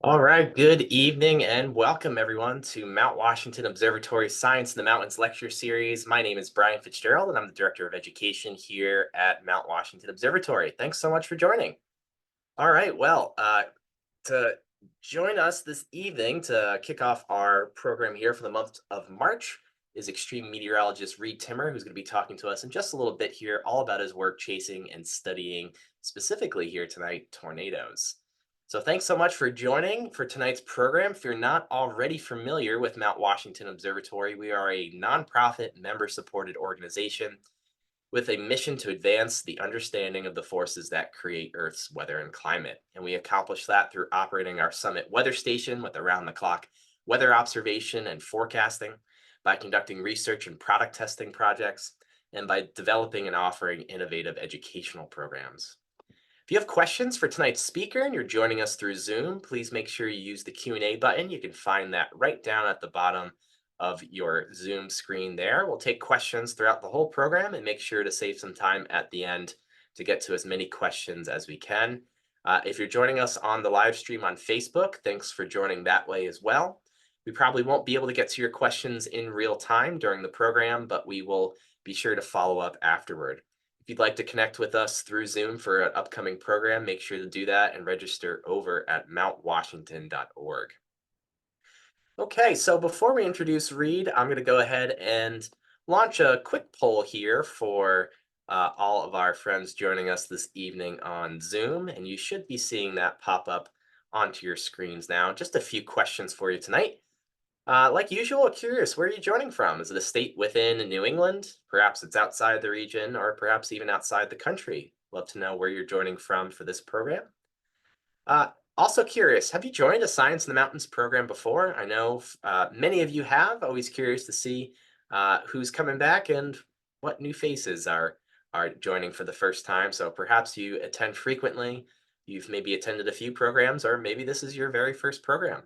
All right, good evening and welcome everyone to Mount Washington Observatory Science in the Mountains lecture series. My name is Brian Fitzgerald and I'm the Director of Education here at Mount Washington Observatory. Thanks so much for joining. All right, to join us this evening to kick off our program here for the month of March is extreme meteorologist Reed Timmer, who's going to be talking to us in just a little bit here all about his work chasing and studying, specifically here tonight, tornadoes. So thanks so much for joining for tonight's program. If you're not already familiar with Mount Washington Observatory, we are a nonprofit member-supported organization with a mission to advance the understanding of the forces that create Earth's weather and climate. And we accomplish that through operating our Summit Weather Station with around-the-clock weather observation and forecasting, by conducting research and product testing projects, and by developing and offering innovative educational programs. If you have questions for tonight's speaker and you're joining us through Zoom, please make sure you use the Q&A button. You can find that right down at the bottom of your Zoom screen there. We'll take questions throughout the whole program and make sure to save some time at the end to get to as many questions as we can. If you're joining us on the live stream on Facebook, thanks for joining that way as well. We probably won't be able to get to your questions in real time during the program, but we will be sure to follow up afterward. If you'd like to connect with us through Zoom for an upcoming program, make sure to do that and register over at mountwashington.org. Okay, so before we introduce Reed, I'm going to go ahead and launch a quick poll here for all of our friends joining us this evening on Zoom, and you should be seeing that pop up onto your screens now. Just a few questions for you tonight. Like usual, curious, where are you joining from? Is it a state within New England? Perhaps it's outside the region, or perhaps even outside the country. Love to know where you're joining from for this program. Also curious, have you joined a Science in the Mountains program before? I know many of you have. Always curious to see who's coming back and what new faces are joining for the first time. So perhaps you attend frequently. You've maybe attended a few programs, or maybe this is your very first program.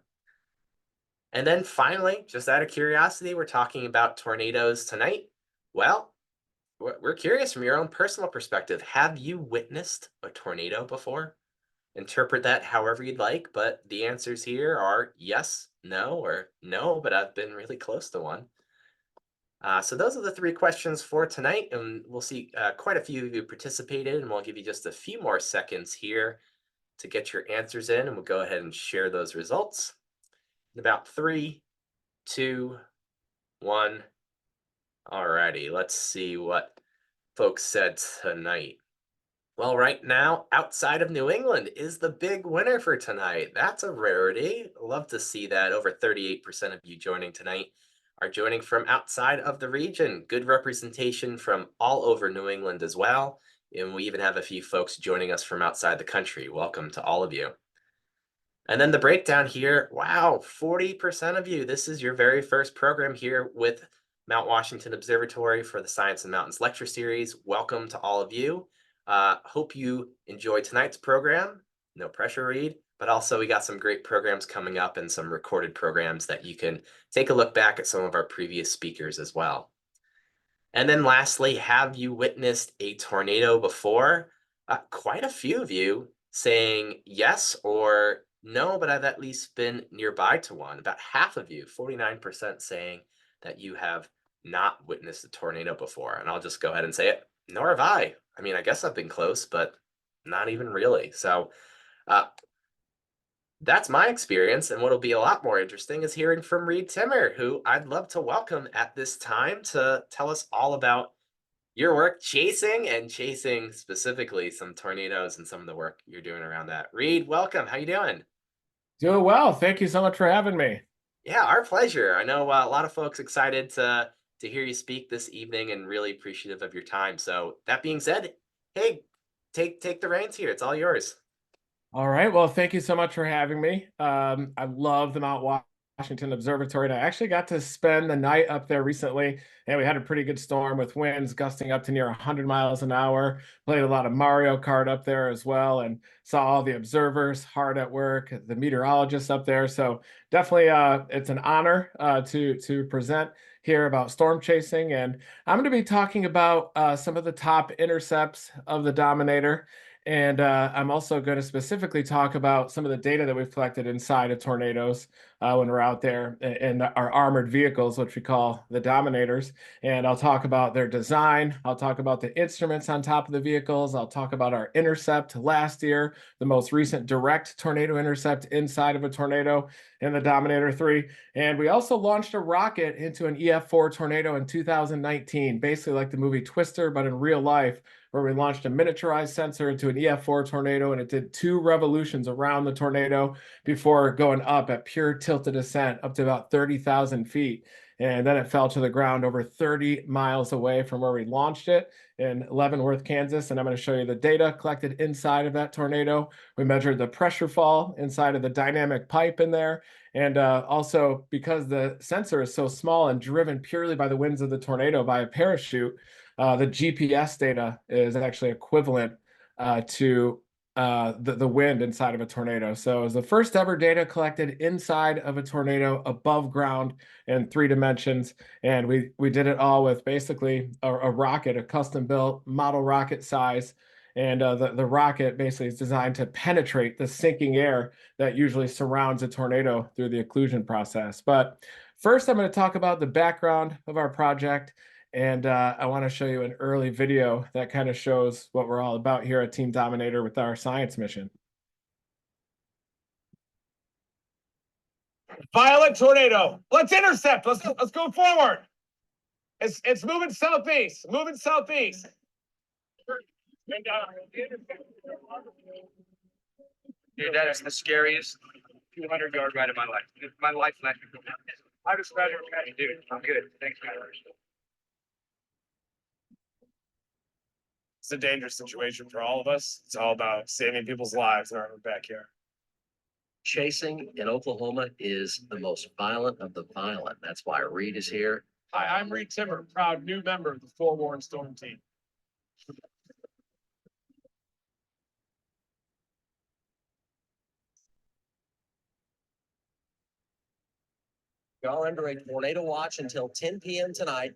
And then finally, just out of curiosity, we're talking about tornadoes tonight. Well, we're curious from your own personal perspective. Have you witnessed a tornado before? Interpret that however you'd like, but the answers here are yes, no, or no, but I've been really close to one. So those are the three questions for tonight, and we'll see quite a few of you participated, and we'll give you just a few more seconds here to get your answers in, and we'll go ahead and share those results. In about 3, 2, 1. Alrighty, let's see what folks said tonight. Well, right now, outside of New England is the big winner for tonight. That's a rarity. Love to see that. Over 38% of you joining tonight are joining from outside of the region. Good representation from all over New England as well. And we even have a few folks joining us from outside the country. Welcome to all of you. And then the breakdown here, wow, 40% of you. This is your very first program here with Mount Washington Observatory for the Science in the Mountains lecture series. Welcome to all of you. Hope you enjoy tonight's program. No pressure, Reed, but also we got some great programs coming up and some recorded programs that you can take a look back at some of our previous speakers as well. And then lastly, have you witnessed a tornado before? Quite a few of you saying yes or no, but I've at least been nearby to one. About half of you, 49%, saying that you have not witnessed a tornado before. And I'll just go ahead and say it, nor have I. I mean, I guess I've been close, but not even really. So that's my experience. And what'll be a lot more interesting is hearing from Reed Timmer, who I'd love to welcome at this time to tell us all about your work chasing specifically some tornadoes and some of the work you're doing around that. Reed, welcome. How you doing? Doing well. Thank you so much for having me. Yeah, our pleasure. I know a lot of folks excited to hear you speak this evening and really appreciative of your time. So that being said, hey, take the reins here. It's all yours. All right. Well, thank you so much for having me. I love the Mount Washington Observatory, and I actually got to spend the night up there recently, and we had a pretty good storm with winds gusting up to near 100 miles an hour. Played a lot of Mario Kart up there as well, and saw all the observers hard at work, the meteorologists up there. So definitely, it's an honor to present here about storm chasing, and I'm going to be talking about some of the top intercepts of the Dominator. And I'm also going to specifically talk about some of the data that we've collected inside of tornadoes when we're out there in our armored vehicles, which we call the Dominators. And I'll talk about their design. I'll talk about the instruments on top of the vehicles. I'll talk about our intercept last year, the most recent direct tornado intercept inside of a tornado in the Dominator 3. And we also launched a rocket into an EF4 tornado in 2019, basically like the movie Twister, but in real life, where we launched a miniaturized sensor into an EF4 tornado, and it did 2 revolutions around the tornado before going up at pure tilted descent up to about 30,000 feet. And then it fell to the ground over 30 miles away from where we launched it in Leavenworth, Kansas. And I'm going to show you the data collected inside of that tornado. We measured the pressure fall inside of the dynamic pipe in there. And also, because the sensor is so small and driven purely by the winds of the tornado by a parachute, the GPS data is actually equivalent to the wind inside of a tornado. So it was the first ever data collected inside of a tornado above ground in 3 dimensions. And we did it all with basically a rocket, a custom built model rocket size. And the rocket basically is designed to penetrate the sinking air that usually surrounds a tornado through the occlusion process. But first, I'm going to talk about the background of our project. And I want to show you an early video that kind of shows what we're all about here at Team Dominator with our science mission. Violent tornado. Let's intercept. Let's go forward. It's moving southeast. Moving southeast. Dude, that is the scariest 200-yard ride of my life. My life left me. I just rather dude. I'm good. Thanks, man. It's a dangerous situation for all of us. It's all about saving people's lives in our backyard. Chasing in Oklahoma is the most violent of the violent. That's why Reed is here. Hi, I'm Reed Timmer, proud new member of the Forewarn Storm Team. Y'all under a tornado watch until 10 p.m. tonight.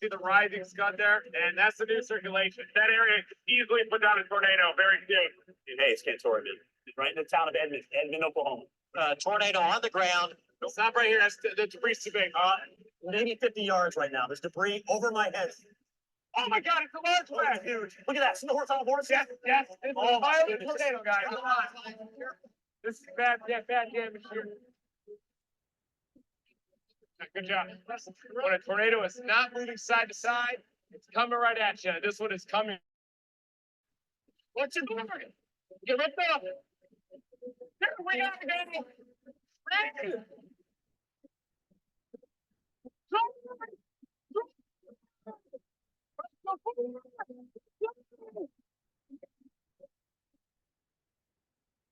See the rising scud there? And that's the new circulation. That area easily put down a tornado very soon. Hey, it's Cantora, right in the town of Edmond, Oklahoma. Tornado on the ground. Stop right here. That's the debris too big. Maybe 50 yards right now. There's debris over my head. Oh my God, it's a large one. Huge. Look at that. See the horizontal vortex? Yes, yes. It's a violent tornado, guys. This is bad damage here. Good job. When a tornado is not moving side to side, it's coming right at you. This one is coming. What's your doing? Get ripped up. Here we are, baby. Ready?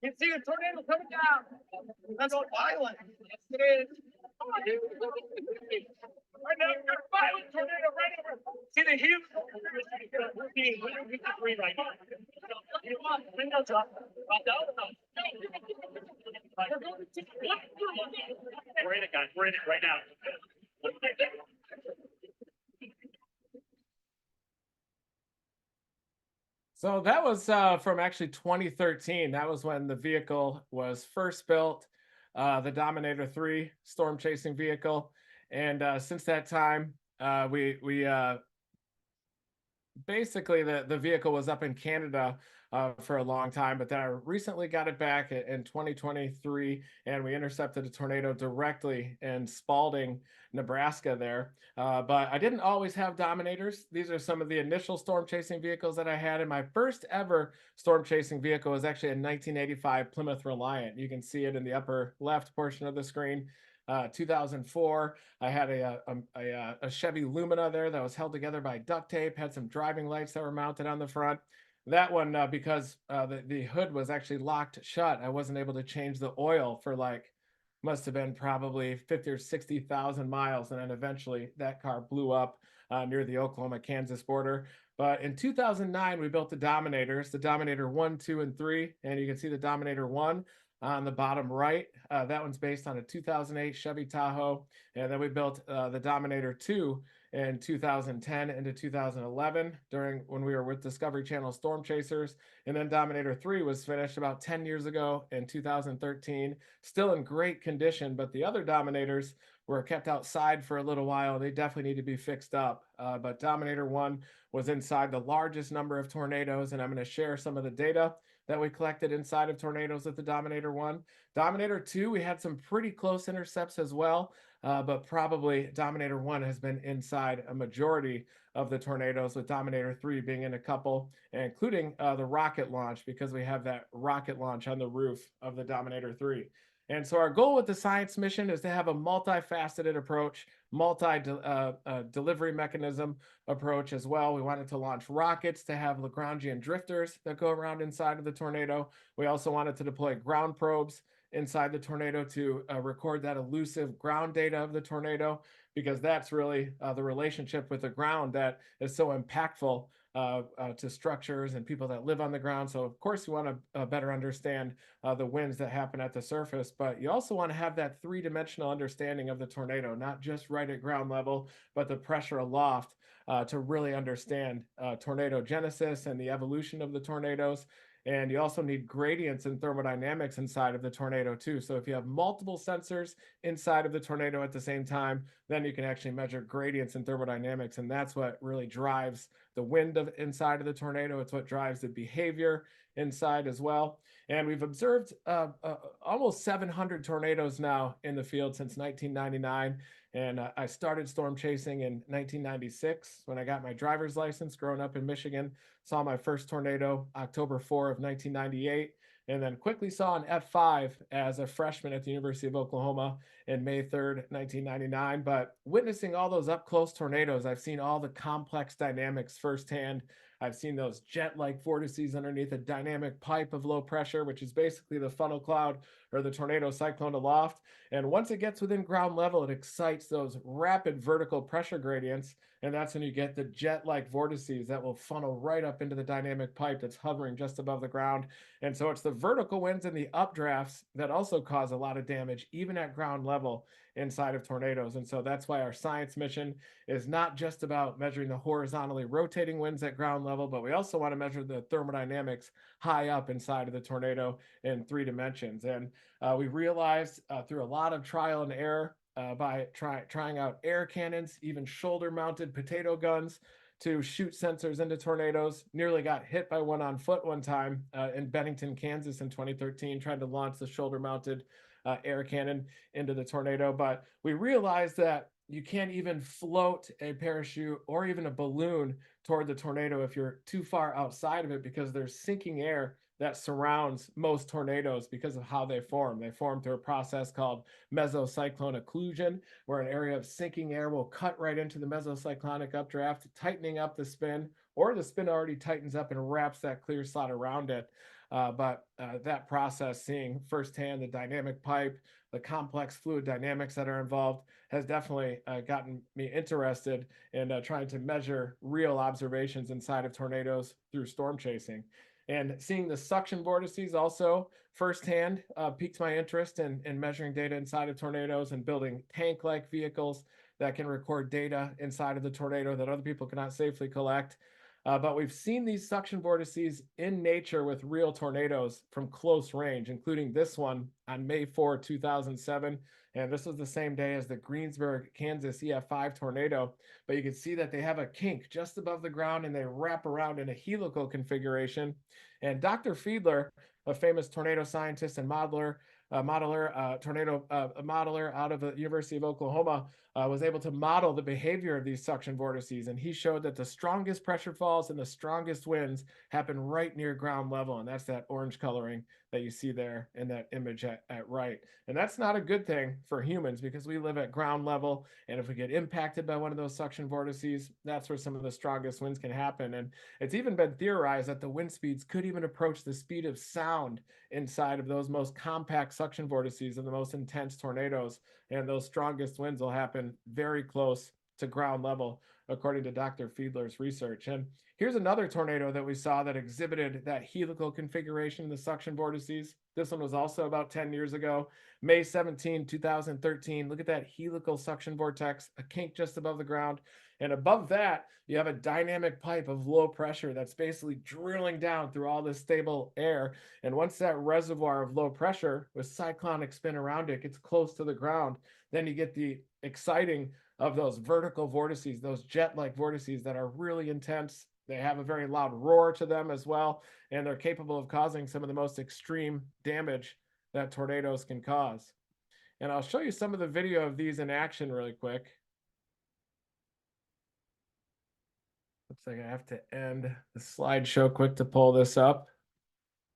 You see the tornado coming down. That's all violent. Yes, it is. Right now, we've got a violent tornado right over. See the huge debris right now. You want windows up. We're in it, guys. We're in it right now. So that was from actually 2013. That was when the vehicle was first built, the Dominator 3 storm chasing vehicle. And since that time, we basically the vehicle was up in Canada for a long time, but then I recently got it back in 2023, and we intercepted a tornado directly in Spalding, Nebraska there. But I didn't always have Dominators. These are some of the initial storm chasing vehicles that I had, and my first ever storm chasing vehicle was actually a 1985 Plymouth Reliant. You can see it in the upper left portion of the screen. 2004, I had a Chevy Lumina there that was held together by duct tape, had some driving lights that were mounted on the front. That one, because the hood was actually locked shut, I wasn't able to change the oil for must have been probably 50 or 60,000 miles. And then eventually that car blew up near the Oklahoma-Kansas border. But in 2009, we built the Dominators, the Dominator 1, 2, and 3. And you can see the Dominator 1 on the bottom right. That one's based on a 2008 Chevy Tahoe. And then we built the Dominator 2 in 2010 into 2011 during when we were with Discovery Channel Storm Chasers. And then Dominator 3 was finished about 10 years ago in 2013, still in great condition. But the other Dominators were kept outside for a little while. They definitely need to be fixed up. But Dominator 1 was inside the largest number of tornadoes. And I'm going to share some of the data that we collected inside of tornadoes with the Dominator 1. Dominator 2, we had some pretty close intercepts as well, but probably Dominator 1 has been inside a majority of the tornadoes, with Dominator 3 being in a couple, including the rocket launch, because we have that rocket launch on the roof of the Dominator 3. And so our goal with the science mission is to have a multifaceted approach, delivery mechanism approach as well. We wanted to launch rockets to have Lagrangian drifters that go around inside of the tornado. We also wanted to deploy ground probes inside the tornado to record that elusive ground data of the tornado, because that's really the relationship with the ground that is so impactful to structures and people that live on the ground. So of course you want to better understand the winds that happen at the surface, but you also want to have that three-dimensional understanding of the tornado, not just right at ground level, but the pressure aloft, to really understand tornado genesis and the evolution of the tornadoes. And you also need gradients and thermodynamics inside of the tornado too. So if you have multiple sensors inside of the tornado at the same time, then you can actually measure gradients and thermodynamics. And that's what really drives the wind inside of the tornado. It's what drives the behavior inside as well. And we've observed almost 700 tornadoes now in the field since 1999. And I started storm chasing in 1996 when I got my driver's license growing up in Michigan. Saw my first tornado October 4 of 1998, and then quickly saw an F5 as a freshman at the University of Oklahoma in May 3rd, 1999. But witnessing all those up-close tornadoes, I've seen all the complex dynamics firsthand. I've seen those jet-like vortices underneath a dynamic pipe of low pressure, which is basically the funnel cloud or the tornado cyclone aloft. And once it gets within ground level, it excites those rapid vertical pressure gradients. And that's when you get the jet-like vortices that will funnel right up into the dynamic pipe that's hovering just above the ground. And so it's the vertical winds and the updrafts that also cause a lot of damage, even at ground level inside of tornadoes. And so that's why our science mission is not just about measuring the horizontally rotating winds at ground level, but we also want to measure the thermodynamics high up inside of the tornado in 3 dimensions. And we realized through a lot of trial and error, by trying out air cannons, even shoulder-mounted potato guns to shoot sensors into tornadoes. Nearly got hit by one on foot one time in Bennington, Kansas in 2013, trying to launch the shoulder-mounted air cannon into the tornado. But we realized that you can't even float a parachute or even a balloon toward the tornado if you're too far outside of it, because there's sinking air that surrounds most tornadoes because of how they form. They form through a process called mesocyclone occlusion, where an area of sinking air will cut right into the mesocyclonic updraft, tightening up the spin, or the spin already tightens up and wraps that clear slot around it. But that process, seeing firsthand the dynamic pipe, the complex fluid dynamics that are involved, has definitely gotten me interested in trying to measure real observations inside of tornadoes through storm chasing. And seeing the suction vortices also firsthand piqued my interest in measuring data inside of tornadoes and building tank-like vehicles that can record data inside of the tornado that other people cannot safely collect. But we've seen these suction vortices in nature with real tornadoes from close range, including this one on May 4, 2007. And this was the same day as the Greensburg, Kansas EF5 tornado. But you can see that they have a kink just above the ground and they wrap around in a helical configuration. And Dr. Fiedler, a famous tornado scientist and modeler out of the University of Oklahoma, was able to model the behavior of these suction vortices. And he showed that the strongest pressure falls and the strongest winds happen right near ground level. And that's that orange coloring that you see there in that image at right. And that's not a good thing for humans, because we live at ground level. And if we get impacted by one of those suction vortices, that's where some of the strongest winds can happen. And it's even been theorized that the wind speeds could even approach the speed of sound inside of those most compact suction vortices and the most intense tornadoes. And those strongest winds will happen very close to ground level, according to Dr. Fiedler's research. And here's another tornado that we saw that exhibited that helical configuration in the suction vortices. This one was also about 10 years ago, May 17, 2013. Look at that helical suction vortex, a kink just above the ground. And above that, you have a dynamic pipe of low pressure that's basically drilling down through all this stable air. And once that reservoir of low pressure with cyclonic spin around it gets close to the ground, then you get the exciting of those vertical vortices, those jet-like vortices that are really intense. They have a very loud roar to them as well, and they're capable of causing some of the most extreme damage that tornadoes can cause. And I'll show you some of the video of these in action really quick. Looks like I have to end the slideshow quick to pull this up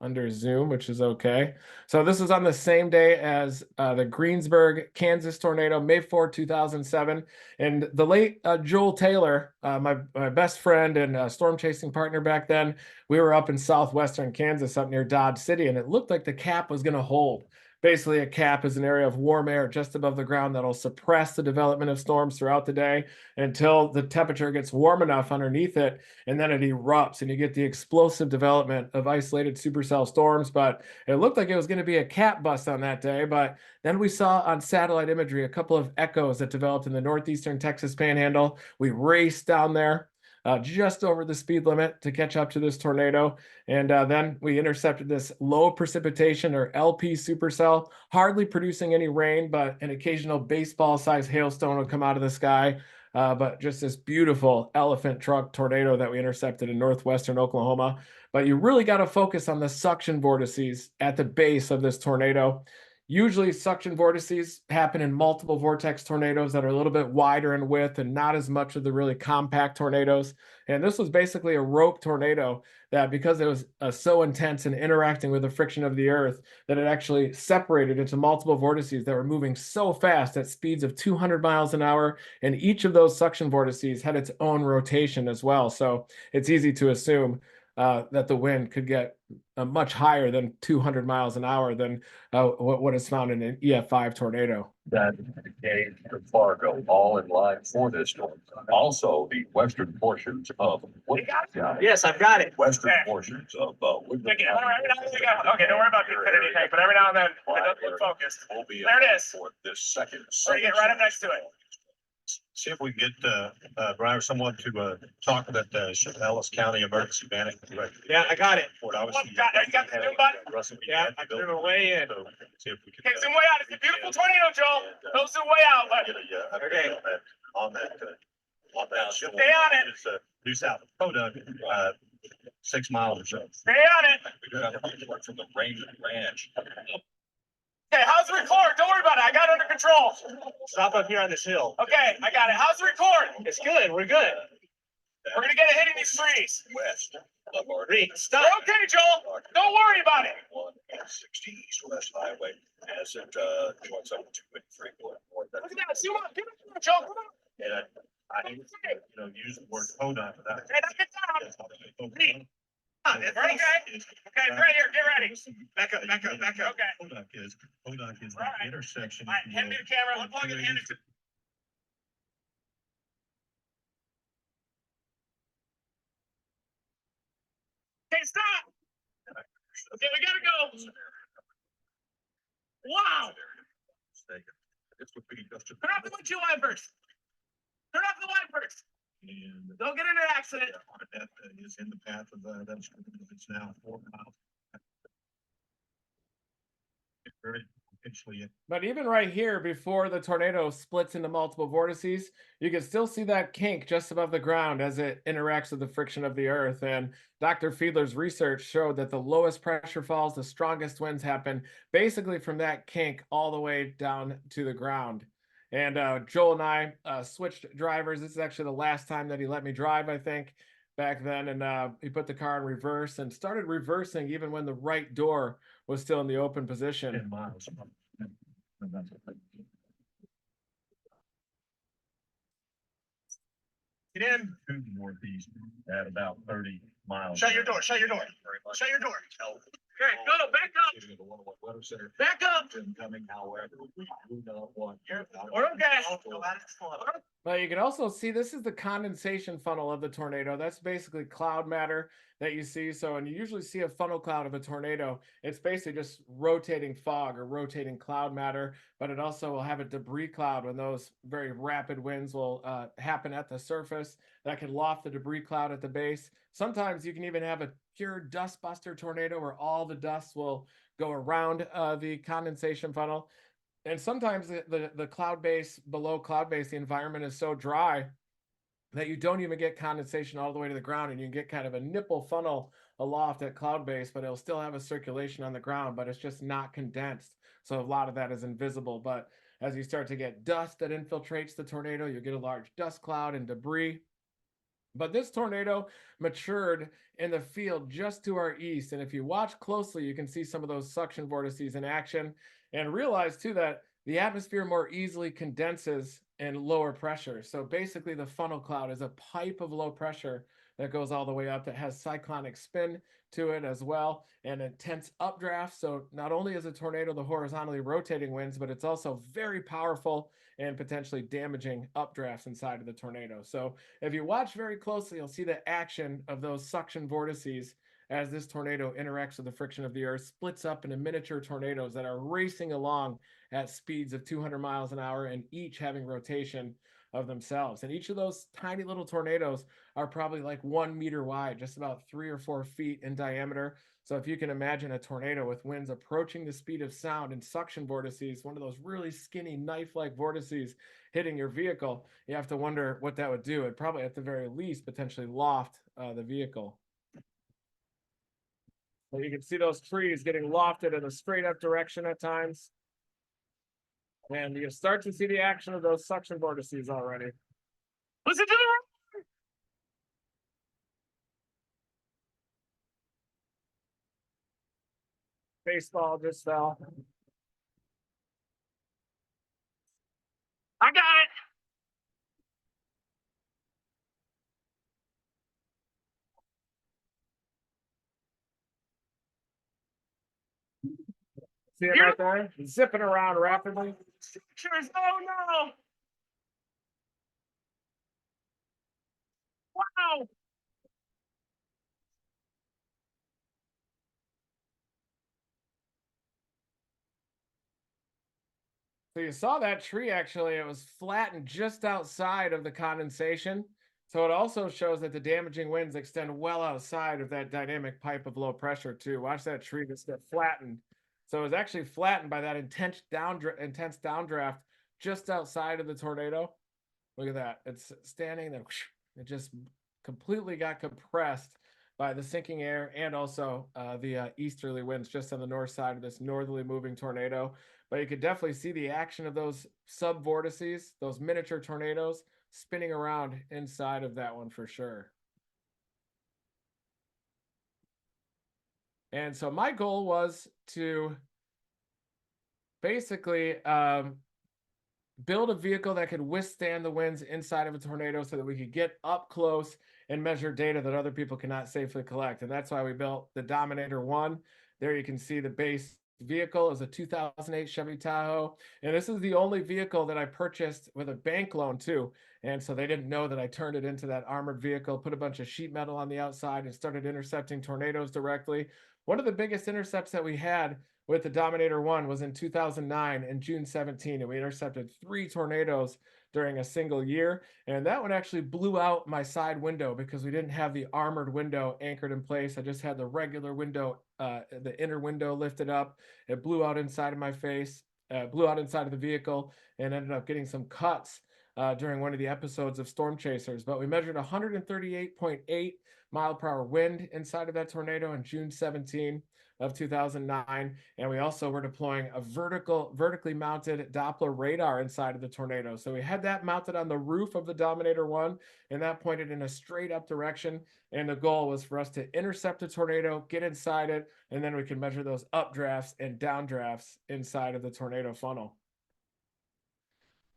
under Zoom, which is okay. So this is on the same day as the Greensburg, Kansas tornado, May 4, 2007. And the late Joel Taylor, my best friend and storm chasing partner back then, we were up in southwestern Kansas up near Dodge City, and it looked like the cap was going to hold. Basically, a cap is an area of warm air just above the ground that'll suppress the development of storms throughout the day until the temperature gets warm enough underneath it, and then it erupts, and you get the explosive development of isolated supercell storms. But it looked like it was going to be a cap bust on that day. But then we saw on satellite imagery a couple of echoes that developed in the northeastern Texas Panhandle. We raced down there just over the speed limit to catch up to this tornado. And then we intercepted this low precipitation or LP supercell, hardly producing any rain, but an occasional baseball-sized hailstone would come out of the sky. But just this beautiful elephant trunk tornado that we intercepted in northwestern Oklahoma. But you really got to focus on the suction vortices at the base of this tornado. Usually suction vortices happen in multiple vortex tornadoes that are a little bit wider in width and not as much of the really compact tornadoes. And this was basically a rope tornado that, because it was so intense and interacting with the friction of the earth, that it actually separated into multiple vortices that were moving so fast at speeds of 200 miles an hour. And each of those suction vortices had its own rotation as well. So it's easy to assume that the wind could get much higher than 200 miles an hour than what is found in an EF5 tornado. That gave to Fargo all in line for this storm. Also, the western portions of Yes, I've got it. western Okay. portions of Okay, all right, every now and then, okay, don't worry about the infinity tank, but every now and then, it doesn't focus. will be There it is. for this second. We're gonna get right up next to it. See if we can get Brian or someone to talk with that Ellis County Emergency Management Director. Yeah, I got it. What I was. You got the zoom button? Russell, Yeah, I threw it way in. So, see if we can. Okay, zoom way out. It's a beautiful tornado, Joel. Go zoom way out. Get a, Okay. On that. Stay on it. It's due south of Podunk, 6 miles or so. Stay on it. We got report from the ranch. Okay, how's the record? Don't worry about it. I got it under control. Stop up here on this hill. Okay, I got it. How's the record? It's good. We're good. We're gonna get it hitting these trees. West of our Reed, stop. We're okay, Joel. Don't worry about it. 160 East West Highway as it joins up to 283 north. Look at that. Zoom up. Give it to me, Joel. Come on. And I use the word Podunk without. Okay, knock it down. Reed. Okay. Okay, right here. Get ready. Back up. Okay. Podunk is All that right. intersection. All right, hand me the camera. Unplug it. Hand it to me. Okay, stop. Okay, we gotta go. Wow. This would be just. Turn off the windshield wipers. Turn off the wipers. And Don't get in an accident. that is in the path of that street. It's now 4 miles. It's very potentially. But even right here, before the tornado splits into multiple vortices, you can still see that kink just above the ground as it interacts with the friction of the earth. And Dr. Fiedler's research showed that the lowest pressure falls, the strongest winds happen basically from that kink all the way down to the ground. And Joel and I switched drivers. This is actually the last time that he let me drive, I think, back then. And he put the car in reverse and started reversing even when the right door was still in the open position. 10 miles. Get in. To the northeast at about 30 miles. Shut your door. Shut your door. Shut your door. Okay, go. Back up. Getting to the One Weather Center. Back up. Incoming, however, we do not want. We're okay. Well, you can also see this is the condensation funnel of the tornado. That's basically cloud matter that you see. So, and you usually see a funnel cloud of a tornado. It's basically just rotating fog or rotating cloud matter, but it also will have a debris cloud when those very rapid winds will happen at the surface that can loft the debris cloud at the base. Sometimes you can even have a pure dust buster tornado where all the dust will go around the condensation funnel. And sometimes the cloud base, below cloud base, the environment is so dry that you don't even get condensation all the way to the ground, and you can get kind of a nipple funnel aloft at cloud base, but it'll still have a circulation on the ground, but it's just not condensed. So a lot of that is invisible. But as you start to get dust that infiltrates the tornado, you get a large dust cloud and debris. But this tornado matured in the field just to our east. And if you watch closely, you can see some of those suction vortices in action, and realize too that the atmosphere more easily condenses in lower pressure. So basically, the funnel cloud is a pipe of low pressure that goes all the way up that has cyclonic spin to it as well, and intense updraft. So not only is a tornado the horizontally rotating winds, but it's also very powerful and potentially damaging updrafts inside of the tornado. So if you watch very closely, you'll see the action of those suction vortices as this tornado interacts with the friction of the earth, splits up into miniature tornadoes that are racing along at speeds of 200 miles an hour, and each having rotation of themselves. And each of those tiny little tornadoes are probably like 1 meter wide, just about 3 or 4 feet in diameter. So if you can imagine a tornado with winds approaching the speed of sound and suction vortices, one of those really skinny knife-like vortices hitting your vehicle, you have to wonder what that would do. It'd probably, at the very least, potentially loft the vehicle. So you can see those trees getting lofted in a straight up direction at times. And you start to see the action of those suction vortices already. Listen to the Baseball just fell. I got it. See it right there? Zipping around rapidly. Oh no. Wow. So you saw that tree actually, it was flattened just outside of the condensation. So it also shows that the damaging winds extend well outside of that dynamic pipe of low pressure too. Watch that tree just get flattened. So it was actually flattened by that intense downdraft just outside of the tornado. Look at that. It's standing there. It just completely got compressed by the sinking air and also the easterly winds just on the north side of this northerly moving tornado. But you could definitely see the action of those sub vortices, those miniature tornadoes spinning around inside of that one for sure. And so my goal was to basically build a vehicle that could withstand the winds inside of a tornado so that we could get up close and measure data that other people cannot safely collect. And that's why we built the Dominator 1. There you can see the base vehicle is a 2008 Chevy Tahoe. And this is the only vehicle that I purchased with a bank loan too. And so they didn't know that I turned it into that armored vehicle, put a bunch of sheet metal on the outside and started intercepting tornadoes directly. One of the biggest intercepts that we had with the Dominator 1 was in 2009 and June 17, and we intercepted 3 tornadoes during a single year. And that one actually blew out my side window because we didn't have the armored window anchored in place. I just had the regular window, the inner window lifted up. It blew out inside of my face, blew out inside of the vehicle, and ended up getting some cuts during one of the episodes of Storm Chasers. But we measured 138.8 mile per hour wind inside of that tornado in June 17 of 2009. And we also were deploying a vertically mounted Doppler radar inside of the tornado. So we had that mounted on the roof of the Dominator 1, and that pointed in a straight up direction. And the goal was for us to intercept a tornado, get inside it, and then we could measure those updrafts and downdrafts inside of the tornado funnel.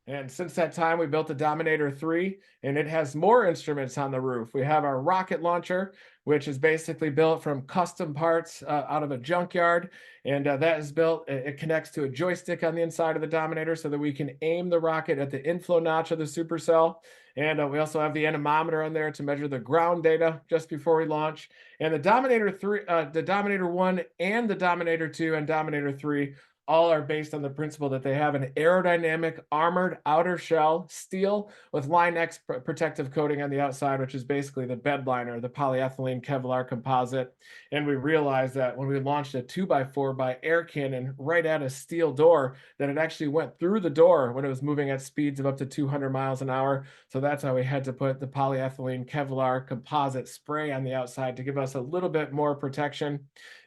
And since that time, we built the Dominator 3, and it has more instruments on the roof. We have our rocket launcher, which is basically built from custom parts out of a junkyard. And that is built, it connects to a joystick on the inside of the Dominator so that we can aim the rocket at the inflow notch of the supercell. And we also have the anemometer on there to measure the ground data just before we launch. And the Dominator 3, the Dominator 1 and the Dominator 2 and Dominator 3 all are based on the principle that they have an aerodynamic armored outer shell, steel, with Line X protective coating on the outside, which is basically the bed liner, the polyethylene Kevlar composite. And we realized that when we launched a 2x4 by air cannon right at a steel door, that it actually went through the door when it was moving at speeds of up to 200 miles an hour. So that's how we had to put the polyethylene Kevlar composite spray on the outside to give us a little bit more protection.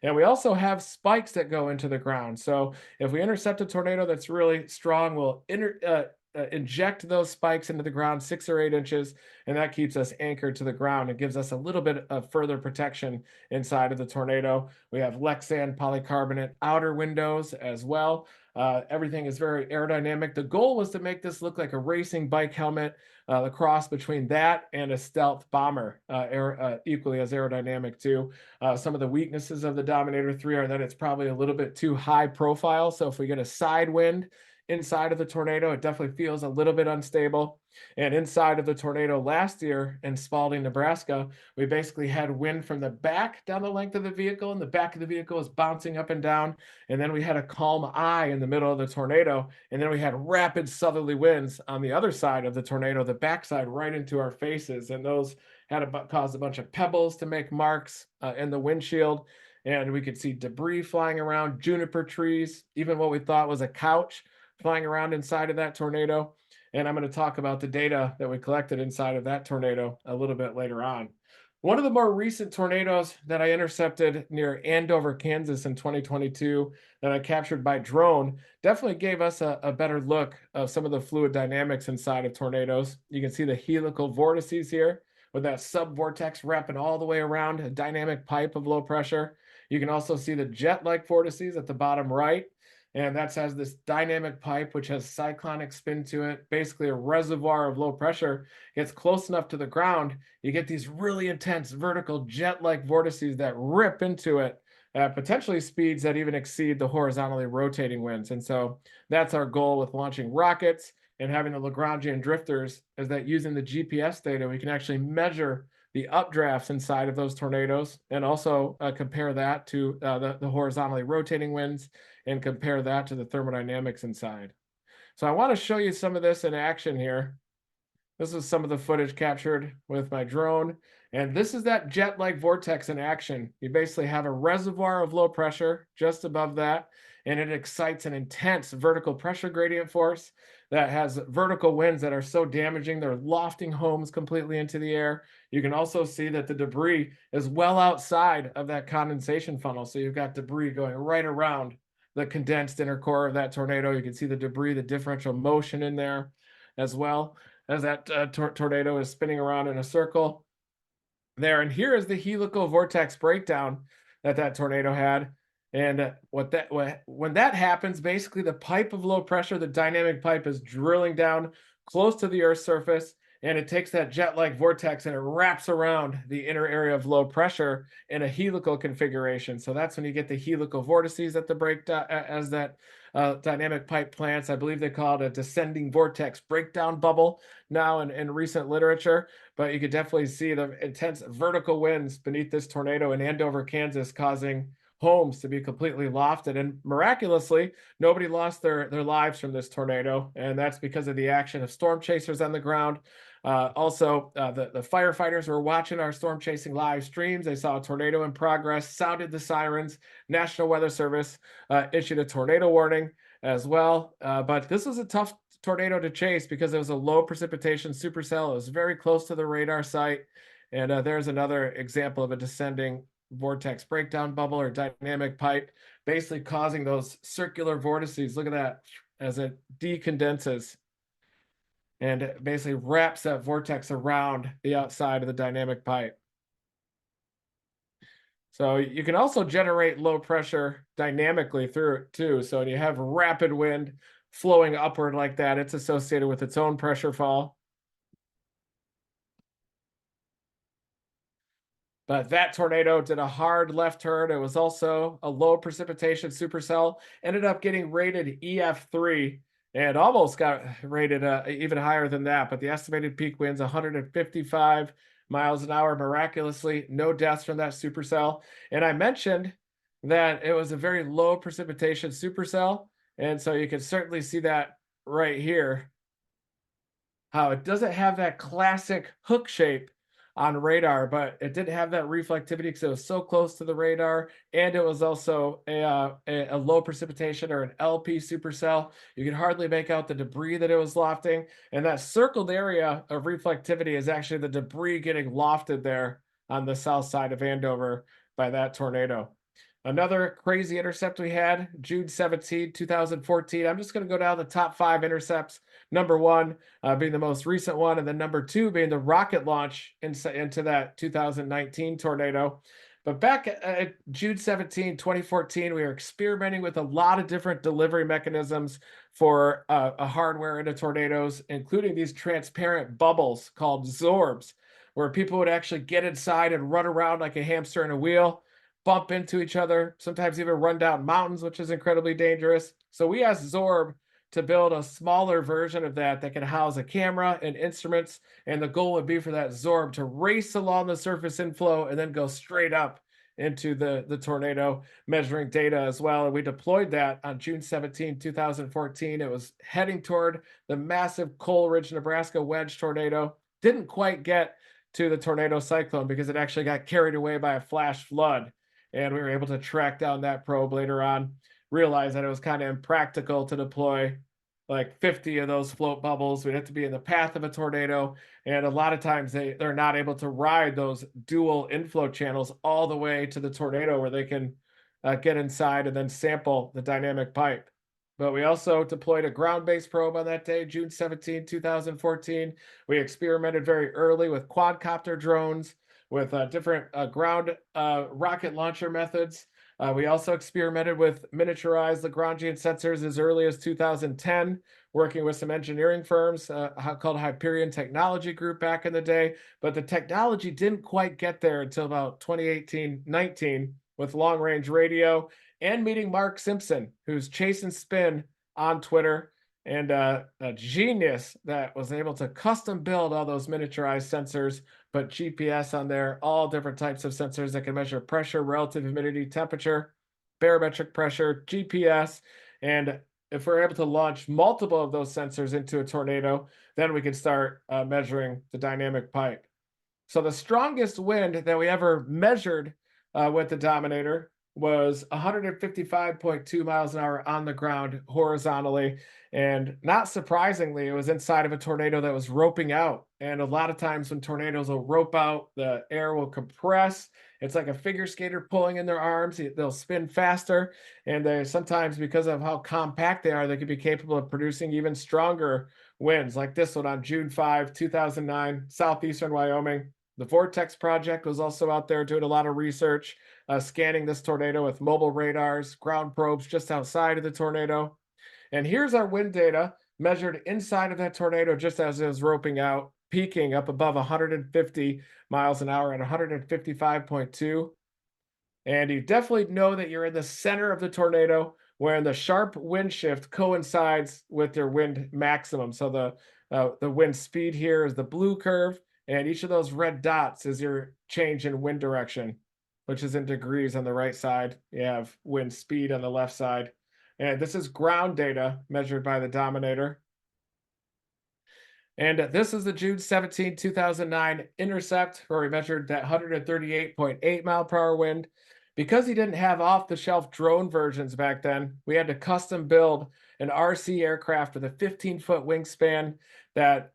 And we also have spikes that go into the ground. So if we intercept a tornado that's really strong, we'll inject those spikes into the ground 6 or 8 inches, and that keeps us anchored to the ground. It gives us a little bit of further protection inside of the tornado. We have Lexan polycarbonate outer windows as well. Everything is very aerodynamic. The goal was to make this look like a racing bike helmet, the cross between that and a stealth bomber, equally as aerodynamic too. Some of the weaknesses of the Dominator 3 are that it's probably a little bit too high profile. So if we get a side wind inside of the tornado, it definitely feels a little bit unstable. And inside of the tornado last year in Spalding, Nebraska, we basically had wind from the back down the length of the vehicle, and the back of the vehicle was bouncing up and down. And then we had a calm eye in the middle of the tornado. And then we had rapid southerly winds on the other side of the tornado, the backside right into our faces. And those had caused a bunch of pebbles to make marks in the windshield. And we could see debris flying around, juniper trees, even what we thought was a couch flying around inside of that tornado. And I'm going to talk about the data that we collected inside of that tornado a little bit later on. One of the more recent tornadoes that I intercepted near Andover, Kansas in 2022 that I captured by drone definitely gave us a better look of some of the fluid dynamics inside of tornadoes. You can see the helical vortices here with that subvortex wrapping all the way around a dynamic pipe of low pressure. You can also see the jet-like vortices at the bottom right. And that has this dynamic pipe, which has cyclonic spin to it, basically a reservoir of low pressure. Gets close enough to the ground, you get these really intense vertical jet-like vortices that rip into it at potentially speeds that even exceed the horizontally rotating winds. And so that's our goal with launching rockets and having the Lagrangian drifters, is that using the GPS data, we can actually measure the updrafts inside of those tornadoes and also compare that to the horizontally rotating winds and compare that to the thermodynamics inside. So I want to show you some of this in action here. This is some of the footage captured with my drone. And this is that jet-like vortex in action. You basically have a reservoir of low pressure just above that, and it excites an intense vertical pressure gradient force that has vertical winds that are so damaging, they're lofting homes completely into the air. You can also see that the debris is well outside of that condensation funnel. So you've got debris going right around the condensed inner core of that tornado. You can see the debris, the differential motion in there as well as that tornado is spinning around in a circle there. And here is the helical vortex breakdown that tornado had. And when that happens, basically the pipe of low pressure, the dynamic pipe, is drilling down close to the Earth's surface, and it takes that jet-like vortex and it wraps around the inner area of low pressure in a helical configuration. So that's when you get the helical vortices at the breakdown, as that dynamic pipe plants. I believe they call it a descending vortex breakdown bubble now in recent literature. But you could definitely see the intense vertical winds beneath this tornado in Andover, Kansas, causing homes to be completely lofted. And miraculously, nobody lost their lives from this tornado. And that's because of the action of storm chasers on the ground. The firefighters were watching our storm chasing live streams. They saw a tornado in progress, sounded the sirens. National Weather Service issued a tornado warning as well. But this was a tough tornado to chase because it was a low precipitation supercell. It was very close to the radar site. And there's another example of a descending vortex breakdown bubble or dynamic pipe, basically causing those circular vortices. Look at that as it decondenses and it basically wraps that vortex around the outside of the dynamic pipe. So you can also generate low pressure dynamically through it too. So when you have rapid wind flowing upward like that, it's associated with its own pressure fall. But that tornado did a hard left turn. It was also a low precipitation supercell. Ended up getting rated EF3 and almost got rated even higher than that. But the estimated peak winds 155 miles an hour. Miraculously, no deaths from that supercell. And I mentioned that it was a very low precipitation supercell. And so you can certainly see that right here, how it doesn't have that classic hook shape on radar, but it didn't have that reflectivity because it was so close to the radar, and it was also a low precipitation or an LP supercell. You can hardly make out the debris that it was lofting, and that circled area of reflectivity is actually the debris getting lofted there on the south side of Andover by that tornado. Another crazy intercept we had, June 17, 2014. I'm just going to go down the top 5 intercepts. Number 1 being the most recent one, and then number 2 being the rocket launch into that 2019 tornado. But back at June 17, 2014, we were experimenting with a lot of different delivery mechanisms for a hardware into tornadoes, including these transparent bubbles called zorbs, where people would actually get inside and run around like a hamster in a wheel, bump into each other, sometimes even run down mountains, which is incredibly dangerous. So we asked Zorb to build a smaller version of that can house a camera and instruments. And the goal would be for that Zorb to race along the surface inflow and then go straight up into the tornado, measuring data as well. And we deployed that on June 17, 2014. It was heading toward the massive Coleridge, Nebraska wedge tornado. Didn't quite get to the tornado cyclone because it actually got carried away by a flash flood. And we were able to track down that probe later on, realize that it was kind of impractical to deploy like 50 of those float bubbles. We'd have to be in the path of a tornado. And a lot of times they're not able to ride those dual inflow channels all the way to the tornado where they can get inside and then sample the dynamic pipe. But we also deployed a ground-based probe on that day, June 17, 2014. We experimented very early with quadcopter drones, with different ground rocket launcher methods. We also experimented with miniaturized Lagrangian sensors as early as 2010, working with some engineering firms called Hyperion Technology Group back in the day. But the technology didn't quite get there until about 2018-19 with long-range radio and meeting Mark Simpson, who's chasing spin on Twitter, and a genius that was able to custom build all those miniaturized sensors, put GPS on there, all different types of sensors that can measure pressure, relative humidity, temperature, barometric pressure, GPS. And if we're able to launch multiple of those sensors into a tornado, then we can start measuring the dynamic pipe. So the strongest wind that we ever measured with the Dominator was 155.2 miles an hour on the ground horizontally. And not surprisingly, it was inside of a tornado that was roping out. And a lot of times when tornadoes will rope out, the air will compress. It's like a figure skater pulling in their arms. They'll spin faster. And they sometimes, because of how compact they are, they can be capable of producing even stronger winds, like this one on June 5, 2009, southeastern Wyoming. The Vortex Project was also out there doing a lot of research, scanning this tornado with mobile radars, ground probes just outside of the tornado. And here's our wind data measured inside of that tornado just as it was roping out, peaking up above 150 miles an hour at 155.2. And you definitely know that you're in the center of the tornado when the sharp wind shift coincides with your wind maximum. So the wind speed here is the blue curve, and each of those red dots is your change in wind direction, which is in degrees on the right side. You have wind speed on the left side. And this is ground data measured by the Dominator. And this is the June 17, 2009 intercept, where we measured that 138.8 mile per hour wind. Because he didn't have off-the-shelf drone versions back then, we had to custom build an RC aircraft with a 15-foot wingspan that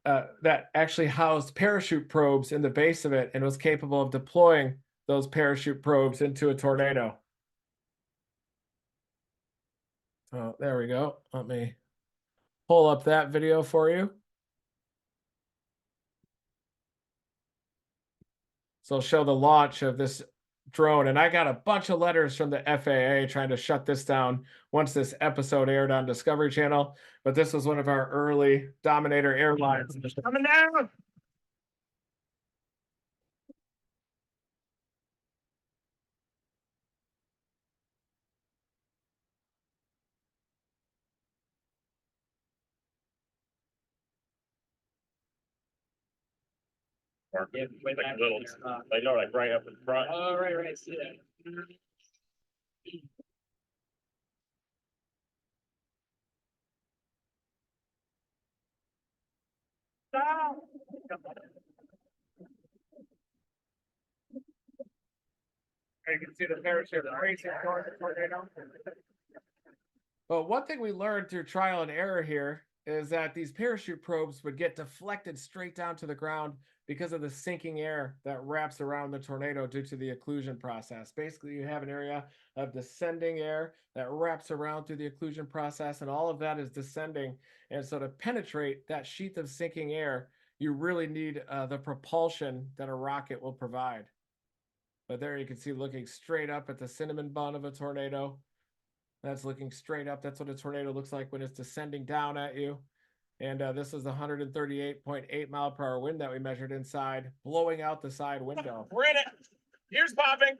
actually housed parachute probes in the base of it and was capable of deploying those parachute probes into a tornado. Oh, there we go. Let me pull up that video for you. So I'll show the launch of this drone, and I got a bunch of letters from the FAA trying to shut this down once this episode aired on Discovery Channel. But this was one of our early Dominator airlines. Coming down. Yeah, way back a little. They know, like right up in front. Oh, right. See that. You can see the parachute racing towards the tornado. But one thing we learned through trial and error here is that these parachute probes would get deflected straight down to the ground because of the sinking air that wraps around the tornado due to the occlusion process. Basically, you have an area of descending air that wraps around through the occlusion process, and all of that is descending. And so to penetrate that sheath of sinking air, you really need the propulsion that a rocket will provide. But there you can see looking straight up at the cinnamon bun of a tornado. That's looking straight up. That's what a tornado looks like when it's descending down at you. And this is the 138.8 mile per hour wind that we measured inside, blowing out the side window. We're in it. Here's popping.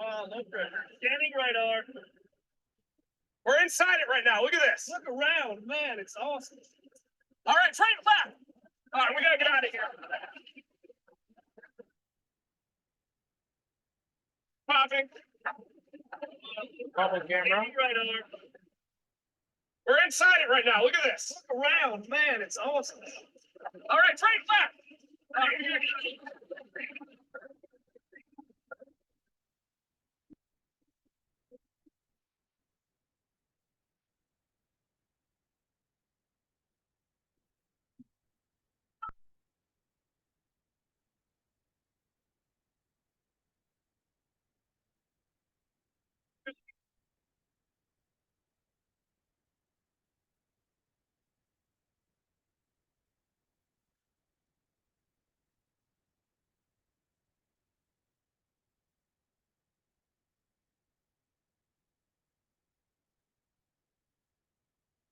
Oh, no pressure. Standing radar. We're inside it right now. Look at this. Look around, man. It's awesome. All right, train flat. All right, we gotta get out of here. Popping. Bubble camera. We're inside it right now. Look at this. Look around, man. It's awesome. All right, train flat.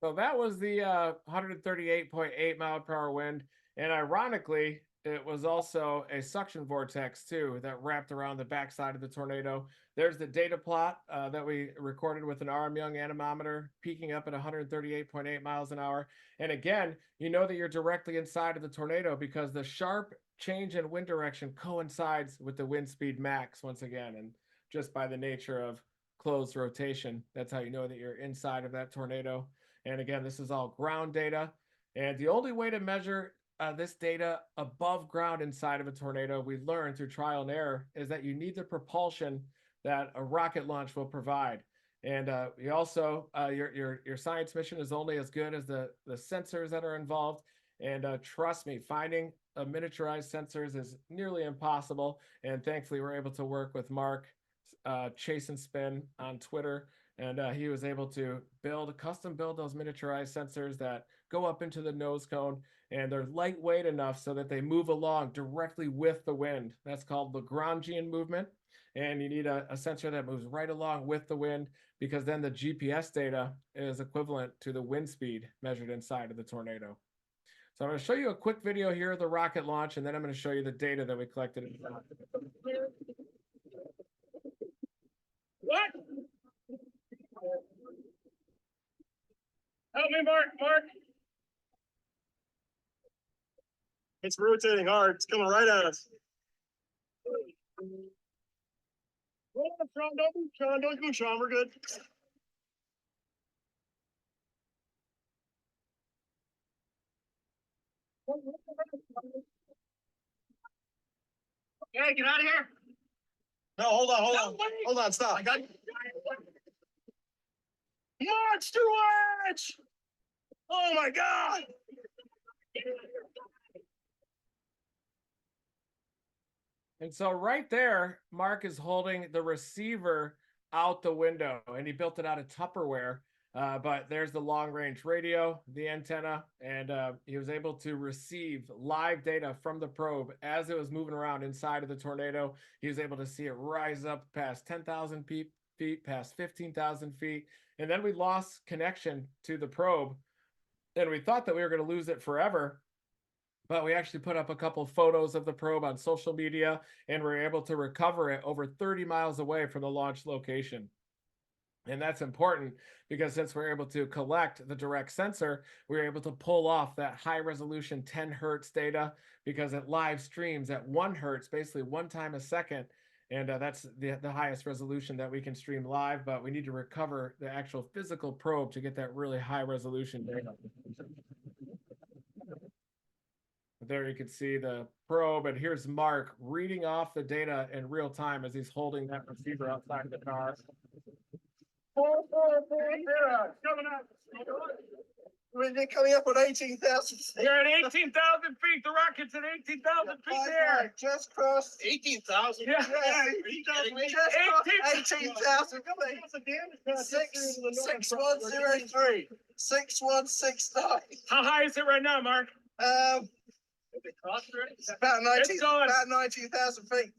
So that was the 138.8 mile per hour wind. And ironically, it was also a suction vortex too that wrapped around the backside of the tornado. There's the data plot that we recorded with an RM Young anemometer peaking up at 138.8 miles an hour. And again, you know that you're directly inside of the tornado because the sharp change in wind direction coincides with the wind speed max once again. And just by the nature of closed rotation, that's how you know that you're inside of that tornado. And again, this is all ground data. And the only way to measure this data above ground inside of a tornado, we learned through trial and error, is that you need the propulsion that a rocket launch will provide. And you also, your science mission is only as good as the sensors that are involved. And trust me, finding miniaturized sensors is nearly impossible. And thankfully, we're able to work with Mark, Chase and Spin on Twitter. And he was able to custom build those miniaturized sensors that go up into the nose cone, and they're lightweight enough so that they move along directly with the wind. That's called Lagrangian movement. And you need a sensor that moves right along with the wind, because then the GPS data is equivalent to the wind speed measured inside of the tornado. So I'm going to show you a quick video here of the rocket launch, and then I'm going to show you the data that we collected. What? Help me, Mark. It's rotating hard. It's coming right at us. Sean, don't go, Sean. We're good. Hey, get out of here. No, hold on, stop. I got you. It's too much. Oh my God. And so right there, Mark is holding the receiver out the window, and he built it out of Tupperware. But there's the long range radio, the antenna, and he was able to receive live data from the probe as it was moving around inside of the tornado. He was able to see it rise up past 10,000 feet, past 15,000 feet. And then we lost connection to the probe. And we thought that we were going to lose it forever. But we actually put up a couple of photos of the probe on social media, and we're able to recover it over 30 miles away from the launch location. And that's important because since we're able to collect the direct sensor, we're able to pull off that high resolution 10 hertz data because it live streams at 1 hertz, basically 1 time a second. And that's the highest resolution that we can stream live, but we need to recover the actual physical probe to get that really high resolution data. There you can see the probe, and here's Mark reading off the data in real time as he's holding that receiver outside of the car. 4440 coming up. They're coming up on 18,000. You're at 18,000 feet. The rocket's at 18,000 feet there. Just crossed 18,000. Yeah. just crossed 18,000. 6103. 6169. How high is it right now, Mark? It's about 19,000 feet.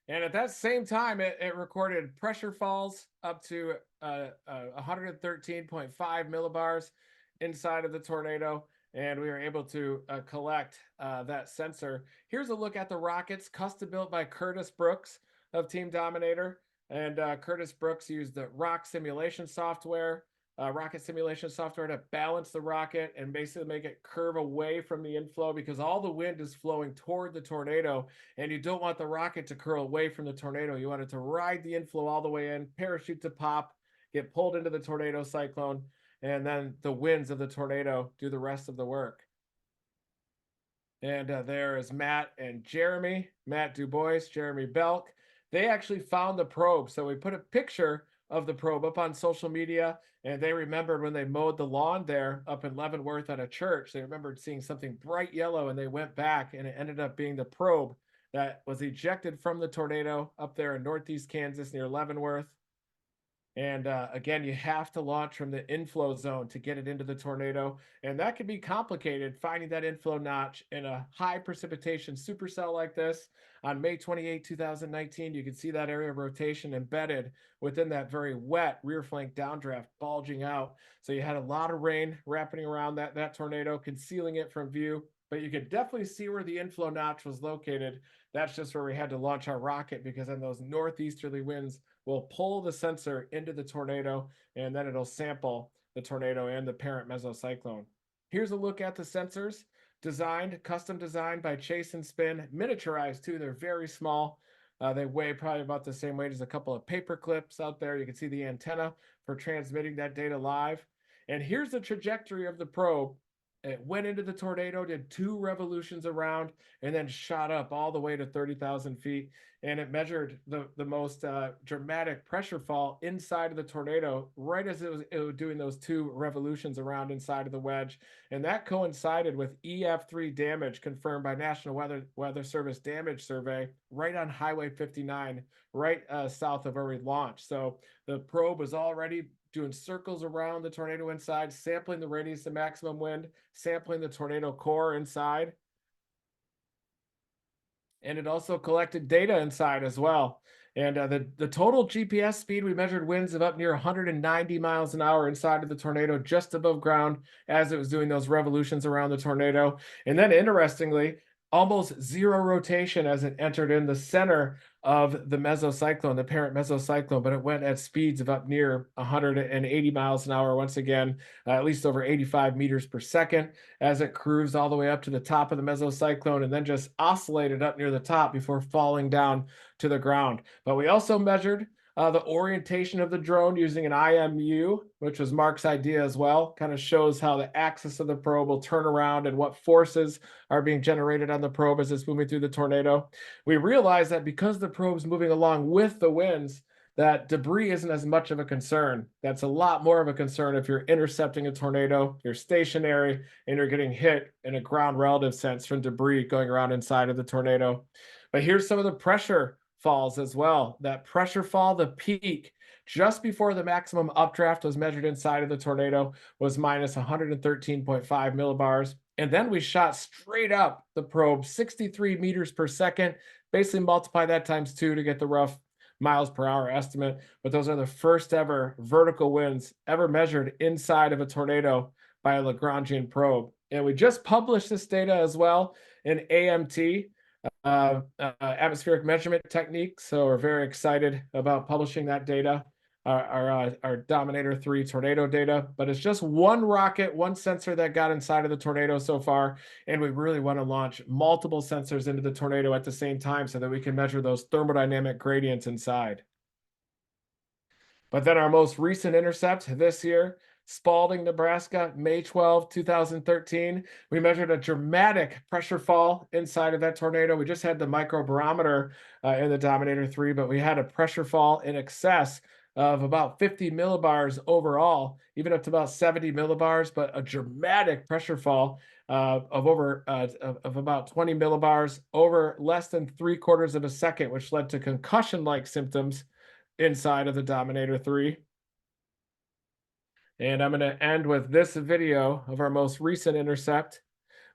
And at that same time, it recorded pressure falls up to 113.5 millibars inside of the tornado. And we were able to collect that sensor. Here's a look at the rockets, custom built by Curtis Brooks of Team Dominator. And Curtis Brooks used the rocket simulation software to balance the rocket and basically make it curve away from the inflow because all the wind is flowing toward the tornado, and you don't want the rocket to curl away from the tornado. You want it to ride the inflow all the way in, parachute to pop, get pulled into the tornado cyclone, and then the winds of the tornado do the rest of the work. And there is Matt and Jeremy, Matt Dubois, Jeremy Belk. They actually found the probe. So we put a picture of the probe up on social media, and they remembered when they mowed the lawn there up in Leavenworth at a church. They remembered seeing something bright yellow, and they went back, and it ended up being the probe that was ejected from the tornado up there in northeast Kansas near Leavenworth. And again, you have to launch from the inflow zone to get it into the tornado. And that can be complicated, finding that inflow notch in a high precipitation supercell like this. On May 28, 2019, you can see that area of rotation embedded within that very wet rear flank downdraft bulging out. So you had a lot of rain wrapping around that tornado, concealing it from view. But you could definitely see where the inflow notch was located. That's just where we had to launch our rocket because then those northeasterly winds will pull the sensor into the tornado, and then it'll sample the tornado and the parent mesocyclone. Here's a look at the sensors, custom designed by Chase and Spin, miniaturized too. They're very small. They weigh probably about the same weight as a couple of paper clips out there. You can see the antenna for transmitting that data live. And here's the trajectory of the probe. It went into the tornado, did 2 revolutions around, and then shot up all the way to 30,000 feet. And it measured the most dramatic pressure fall inside of the tornado right as it was doing those 2 revolutions around inside of the wedge. And that coincided with EF3 damage confirmed by National Weather Service damage survey right on Highway 59, right south of where we launched. So the probe was already doing circles around the tornado inside, sampling the radius of maximum wind, sampling the tornado core inside. And it also collected data inside as well. And the total GPS speed, we measured winds of up near 190 miles an hour inside of the tornado, just above ground as it was doing those revolutions around the tornado. And then interestingly, almost 0 rotation as it entered in the center of the mesocyclone, the parent mesocyclone, but it went at speeds of up near 180 miles an hour once again, at least over 85 meters per second as it cruised all the way up to the top of the mesocyclone and then just oscillated up near the top before falling down to the ground. But we also measured the orientation of the drone using an IMU, which was Mark's idea as well. Kind of shows how the axis of the probe will turn around and what forces are being generated on the probe as it's moving through the tornado. We realized that because the probe's moving along with the winds, that debris isn't as much of a concern. That's a lot more of a concern if you're intercepting a tornado, you're stationary, and you're getting hit in a ground relative sense from debris going around inside of the tornado. But here's some of the pressure falls as well. That pressure fall, the peak just before the maximum updraft was measured inside of the tornado, was minus 113.5 millibars. And then we shot straight up the probe 63 meters per second. Basically multiply that times 2 to get the rough miles per hour estimate. But those are the first ever vertical winds ever measured inside of a tornado by a Lagrangian probe. And we just published this data as well in AMT, atmospheric measurement technique. So we're very excited about publishing that data, our Dominator 3 tornado data. But it's just one rocket, one sensor that got inside of the tornado so far. And we really want to launch multiple sensors into the tornado at the same time so that we can measure those thermodynamic gradients inside. But then our most recent intercept this year, Spalding, Nebraska, May 12, 2013. We measured a dramatic pressure fall inside of that tornado. We just had the microbarometer in the Dominator 3, but we had a pressure fall in excess of about 50 millibars overall, even up to about 70 millibars, but a dramatic pressure fall of about 20 millibars over less than 3/4 of a second, which led to concussion-like symptoms inside of the Dominator 3. And I'm going to end with this video of our most recent intercept.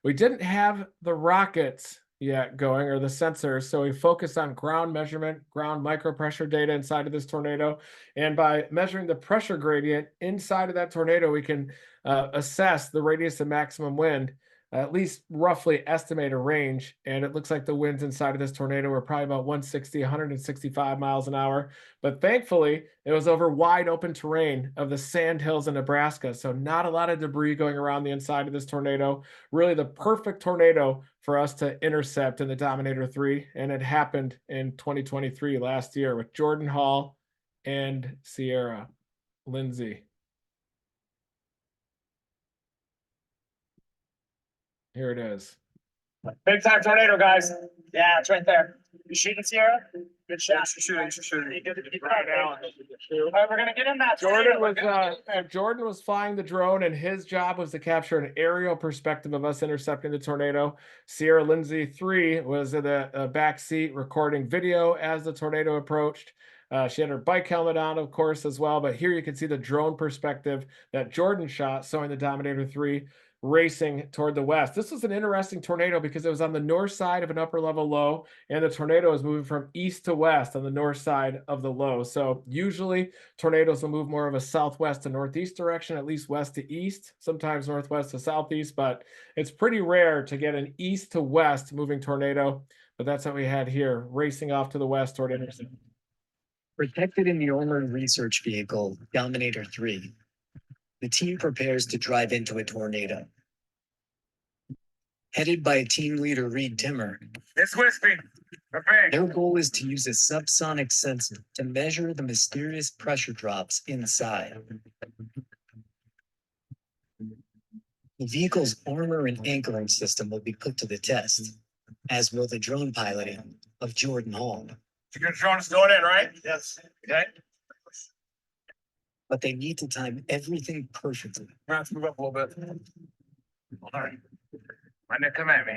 We didn't have the rockets yet going, or the sensors, so we focused on ground measurement, ground micropressure data inside of this tornado. And by measuring the pressure gradient inside of that tornado, we can assess the radius of maximum wind, at least roughly estimate a range. And it looks like the winds inside of this tornado were probably about 160, 165 miles an hour. But thankfully, it was over wide open terrain of the sand hills in Nebraska. So not a lot of debris going around the inside of this tornado. Really the perfect tornado for us to intercept in the Dominator 3. And it happened in 2023, last year, with Jordan Hall and Sierra Lindsay. Here it is. Big time tornado, guys. Yeah, it's right there. You shooting, Sierra? Good shot. Shooting. Right now. All right, we're gonna get in that. Jordan was flying the drone, and his job was to capture an aerial perspective of us intercepting the tornado. Sierra Lindsay 3 was in the back seat recording video as the tornado approached. She had her bike helmet on, of course, as well. But here you can see the drone perspective that Jordan shot, showing the Dominator 3 racing toward the west. This was an interesting tornado because it was on the north side of an upper level low, and the tornado is moving from east to west on the north side of the low. So usually tornadoes will move more of a southwest to northeast direction, at least west to east, sometimes northwest to southeast, but it's pretty rare to get an east to west moving tornado. But that's what we had here, racing off to the west toward intercept. Protected in the armored research vehicle, Dominator 3, the team prepares to drive into a tornado. Headed by team leader Reed Timmer, It's wispy. their goal is to use a subsonic sensor to measure the mysterious pressure drops inside. The vehicle's armor and anchoring system will be put to the test, as will the drone piloting of Jordan Hall. You're gonna drone us going in, right? Yes. Okay. But they need to time everything perfectly. Let's move up a little bit. All right. When they come at me.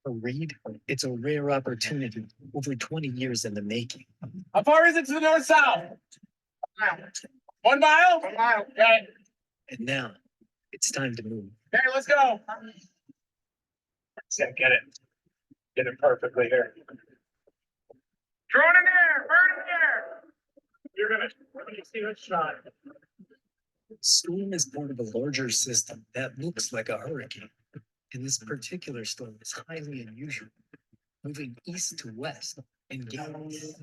For Reed, it's a rare opportunity, over 20 years in the making. How far is it to the north south? 1 mile? 1 mile. Okay. And now, it's time to move. Okay, let's go. Yeah, get it. Get it perfectly here. Drone in there, bird in there. You're gonna see this shot. Storm is part of a larger system that looks like a hurricane. And this particular storm is highly unusual, moving east to west and gales.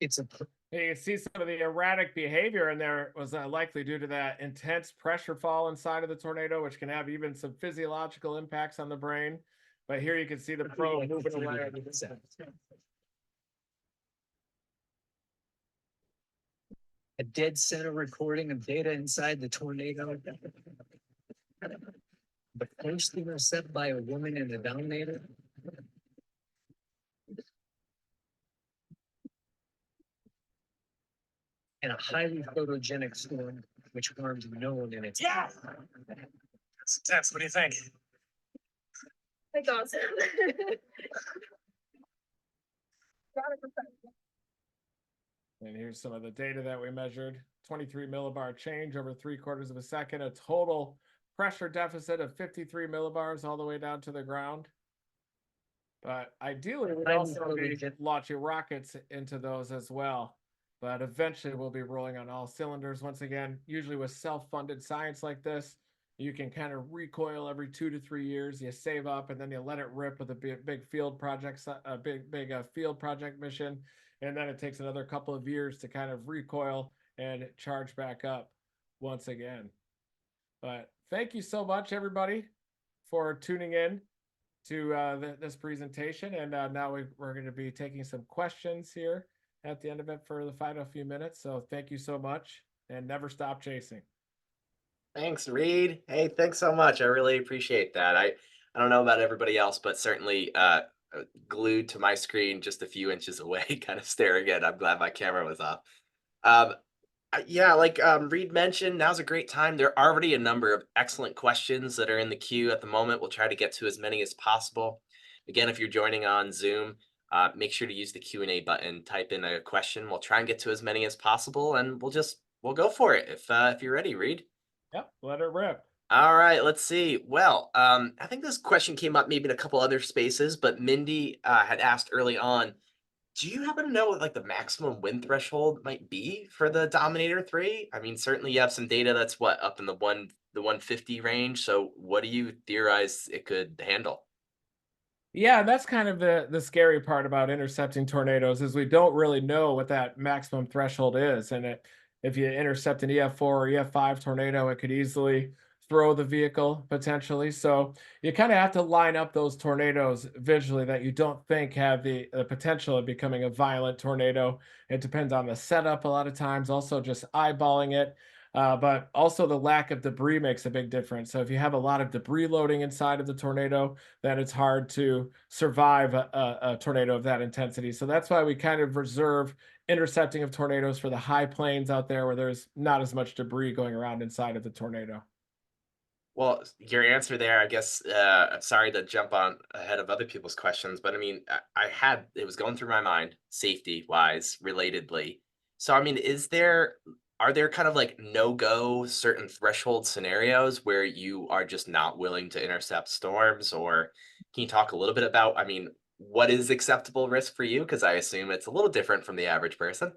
It's a You can see some of the erratic behavior in there was likely due to that intense pressure fall inside of the tornado, which can have even some physiological impacts on the brain. But here you can see the probe moving away. A dead center recording of data inside the tornado. The first intercept by a woman in the Dominator. And a highly photogenic storm, which harmed no one in its Yeah. That's intense. What do you think? That's awesome. And here's some of the data that we measured. 23 millibar change over 3/4 of a second, a total pressure deficit of 53 millibars all the way down to the ground. But ideally, we'd also be launching rockets into those as well. But eventually, we'll be rolling on all cylinders once again. Usually with self-funded science like this, you can kind of recoil every 2 to 3 years. You save up and then you let it rip with a big field project, a big field project mission. And then it takes another couple of years to kind of recoil and charge back up once again. But thank you so much, everybody, for tuning in to this presentation. And now we're going to be taking some questions here at the end of it for the final few minutes. So thank you so much, and never stop chasing. Thanks, Reed. Hey, thanks so much. I really appreciate that. I don't know about everybody else, but certainly glued to my screen just a few inches away, kind of staring at. I'm glad my camera was off. Yeah, like Reed mentioned, now's a great time. There are already a number of excellent questions that are in the queue at the moment. We'll try to get to as many as possible. Again, if you're joining on Zoom, make sure to use the Q&A button, type in a question. We'll try and get to as many as possible, and we'll go for it if you're ready, Reed. Yep, let it rip. All right, let's see. Well, I think this question came up maybe in a couple other spaces, but Mindy had asked early on, do you happen to know what like the maximum wind threshold might be for the Dominator 3? I mean, certainly you have some data that's what up in the 150 range. So what do you theorize it could handle? Yeah, that's kind of the scary part about intercepting tornadoes is we don't really know what that maximum threshold is. And if you intercept an EF4 or EF5 tornado, it could easily throw the vehicle potentially. So you kind of have to line up those tornadoes visually that you don't think have the potential of becoming a violent tornado. It depends on the setup a lot of times, also just eyeballing it. But also the lack of debris makes a big difference. So if you have a lot of debris loading inside of the tornado, then it's hard to survive a tornado of that intensity. So that's why we kind of reserve intercepting of tornadoes for the high plains out there where there's not as much debris going around inside of the tornado. Well, your answer there, I guess, sorry to jump on ahead of other people's questions, but I mean, it was going through my mind, safety wise, relatedly. So, I mean, are there kind of like no-go certain threshold scenarios where you are just not willing to intercept storms? Or can you talk a little bit about, I mean, what is acceptable risk for you? Because I assume it's a little different from the average person.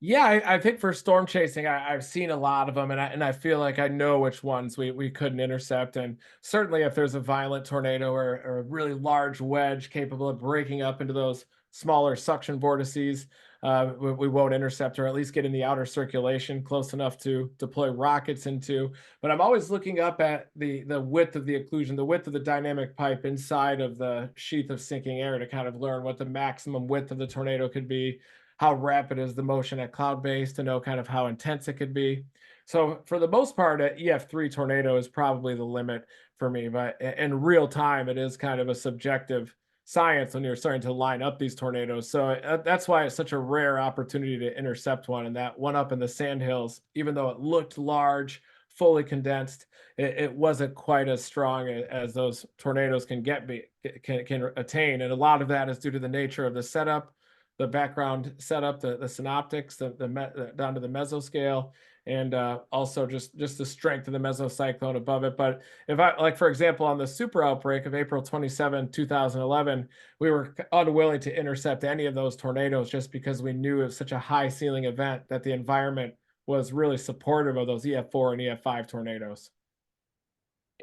Yeah, I think for storm chasing, I've seen a lot of them, and I feel like I know which ones we couldn't intercept. And certainly, if there's a violent tornado or a really large wedge capable of breaking up into those smaller suction vortices, we won't intercept or at least get in the outer circulation close enough to deploy rockets into. But I'm always looking up at the width of the occlusion, the width of the dynamic pipe inside of the sheath of sinking air to kind of learn what the maximum width of the tornado could be. How rapid is the motion at cloud base to know kind of how intense it could be. So for the most part, an EF3 tornado is probably the limit for me. But in real time, it is kind of a subjective science when you're starting to line up these tornadoes. So that's why it's such a rare opportunity to intercept one. And that one up in the Sandhills, even though it looked large, fully condensed, it wasn't quite as strong as those tornadoes can attain. And a lot of that is due to the nature of the setup, the background setup, the synoptics, down to the mesoscale, and also just the strength of the mesocyclone above it. But if like, for example, on the super outbreak of April 27, 2011, we were unwilling to intercept any of those tornadoes just because we knew it was such a high ceiling event that the environment was really supportive of those EF4 and EF5 tornadoes.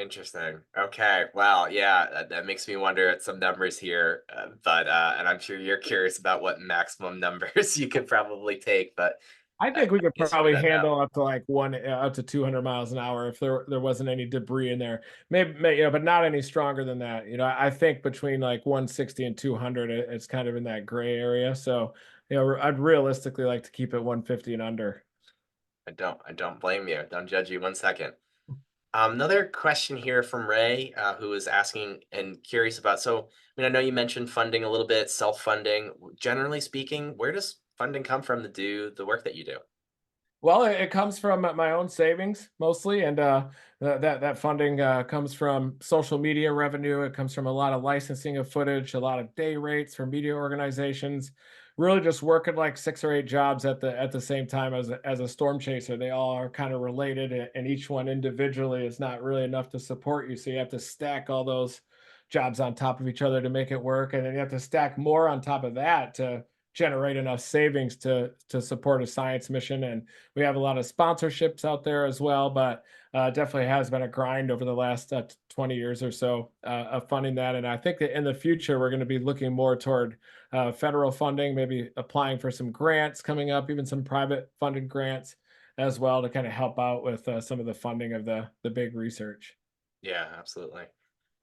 Interesting. Okay. Well, yeah, that makes me wonder at some numbers here, but and I'm sure you're curious about what maximum numbers you could probably take, but I I think we could guess you may probably not know. handle up to like up to 200 miles an hour if there wasn't any debris in there. Maybe, but not any stronger than that. I think between like 160 and 200, it's kind of in that gray area. So, I'd realistically like to keep it 150 and under. I don't blame you. Don't judge you 1 second. Another question here from Ray, who is asking and curious about. So, I mean, I know you mentioned funding a little bit, self-funding. Generally speaking, where does funding come from to do the work that you do? Well, it comes from my own savings mostly, and that funding comes from social media revenue. It comes from a lot of licensing of footage, a lot of day rates for media organizations. Really, just working like 6 or 8 jobs at the same time as a storm chaser. They all are kind of related, and each one individually is not really enough to support you. So you have to stack all those jobs on top of each other to make it work, and then you have to stack more on top of that to generate enough savings to support a science mission. And we have a lot of sponsorships out there as well, but definitely has been a grind over the last 20 years or so of funding that. And I think that in the future, we're going to be looking more toward federal funding, maybe applying for some grants coming up, even some private funded grants as well to kind of help out with some of the funding of the big research. Yeah, absolutely.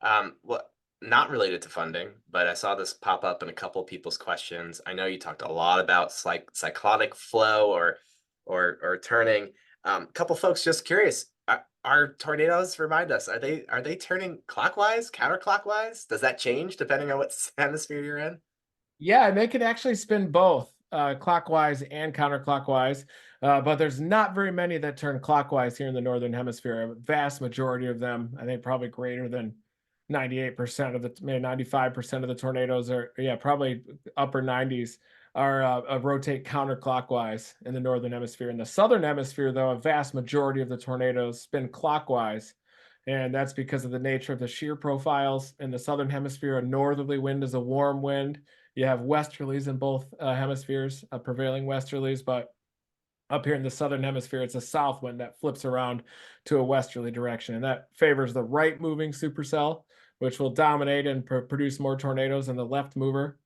Well, not related to funding, but I saw this pop up in a couple of people's questions. I know you talked a lot about cyclonic flow or turning. A couple folks just curious. Are tornadoes, remind us, are they turning clockwise, counterclockwise? Does that change depending on what hemisphere you're in? Yeah, and they can actually spin both clockwise and counterclockwise, but there's not very many that turn clockwise here in the northern hemisphere. A vast majority of them, I think, probably greater than 98% of the maybe 95% of the tornadoes are, yeah, probably upper 90s are rotate counterclockwise in the northern hemisphere. In the southern hemisphere, though, a vast majority of the tornadoes spin clockwise. And that's because of the nature of the shear profiles. In the southern hemisphere, a northerly wind is a warm wind. You have westerlies in both hemispheres, prevailing westerlies, but up here in the southern hemisphere, it's a south wind that flips around to a westerly direction, and that favors the right moving supercell, which will dominate and produce more tornadoes than the left mover.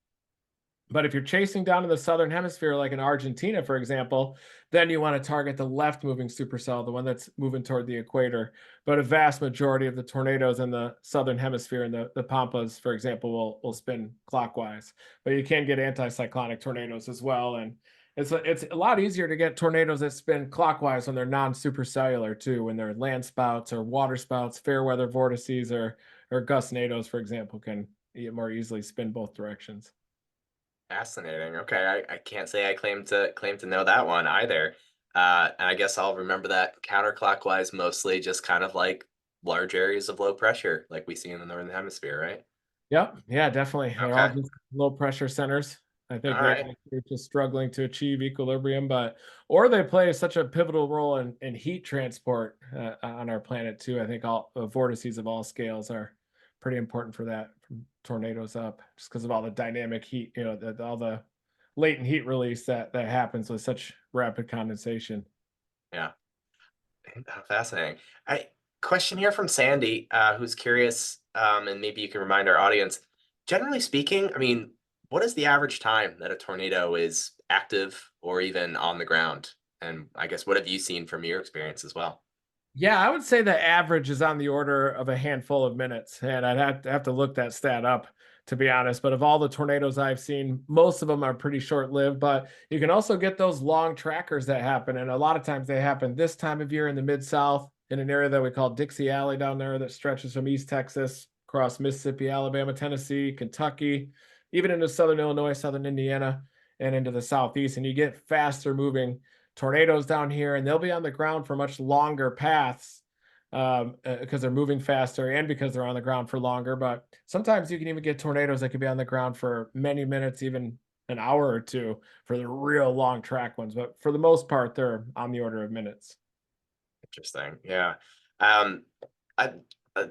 But if you're chasing down in the southern hemisphere, like in Argentina, for example, then you want to target the left moving supercell, the one that's moving toward the equator. But a vast majority of the tornadoes in the southern hemisphere and the Pampas, for example, will spin clockwise. But you can get anticyclonic tornadoes as well. And it's a lot easier to get tornadoes that spin clockwise when they're non-supercellular too, when they're land spouts or water spouts, fair weather vortices or gustnadoes, for example, can more easily spin both directions. Fascinating. Okay, I can't say I claim to know that one either. And I guess I'll remember that counterclockwise mostly, just kind of like large areas of low pressure, like we see in the northern hemisphere, right? Yep. Yeah, definitely. They're all Okay. just low pressure centers. I think All they're right. just struggling to achieve equilibrium, or they play such a pivotal role in heat transport on our planet too. I think all vortices of all scales are pretty important for that, from tornadoes up, just because of all the dynamic heat, all the latent heat release that happens with such rapid condensation. Yeah. Fascinating. I question here from Sandy, who's curious, and maybe you can remind our audience. Generally speaking, I mean, what is the average time that a tornado is active or even on the ground? And I guess what have you seen from your experience as well? Yeah, I would say the average is on the order of a handful of minutes, and I'd have to look that stat up to be honest. But of all the tornadoes I've seen, most of them are pretty short-lived. But you can also get those long trackers that happen, and a lot of times they happen this time of year in the Mid-South, in an area that we call Dixie Alley down there that stretches from East Texas across Mississippi, Alabama, Tennessee, Kentucky, even into southern Illinois, southern Indiana, and into the southeast. And you get faster moving tornadoes down here, and they'll be on the ground for much longer paths because they're moving faster and because they're on the ground for longer. But sometimes you can even get tornadoes that could be on the ground for many minutes, even an hour or two for the real long track ones. But for the most part, they're on the order of minutes. Interesting. Yeah. Um, I,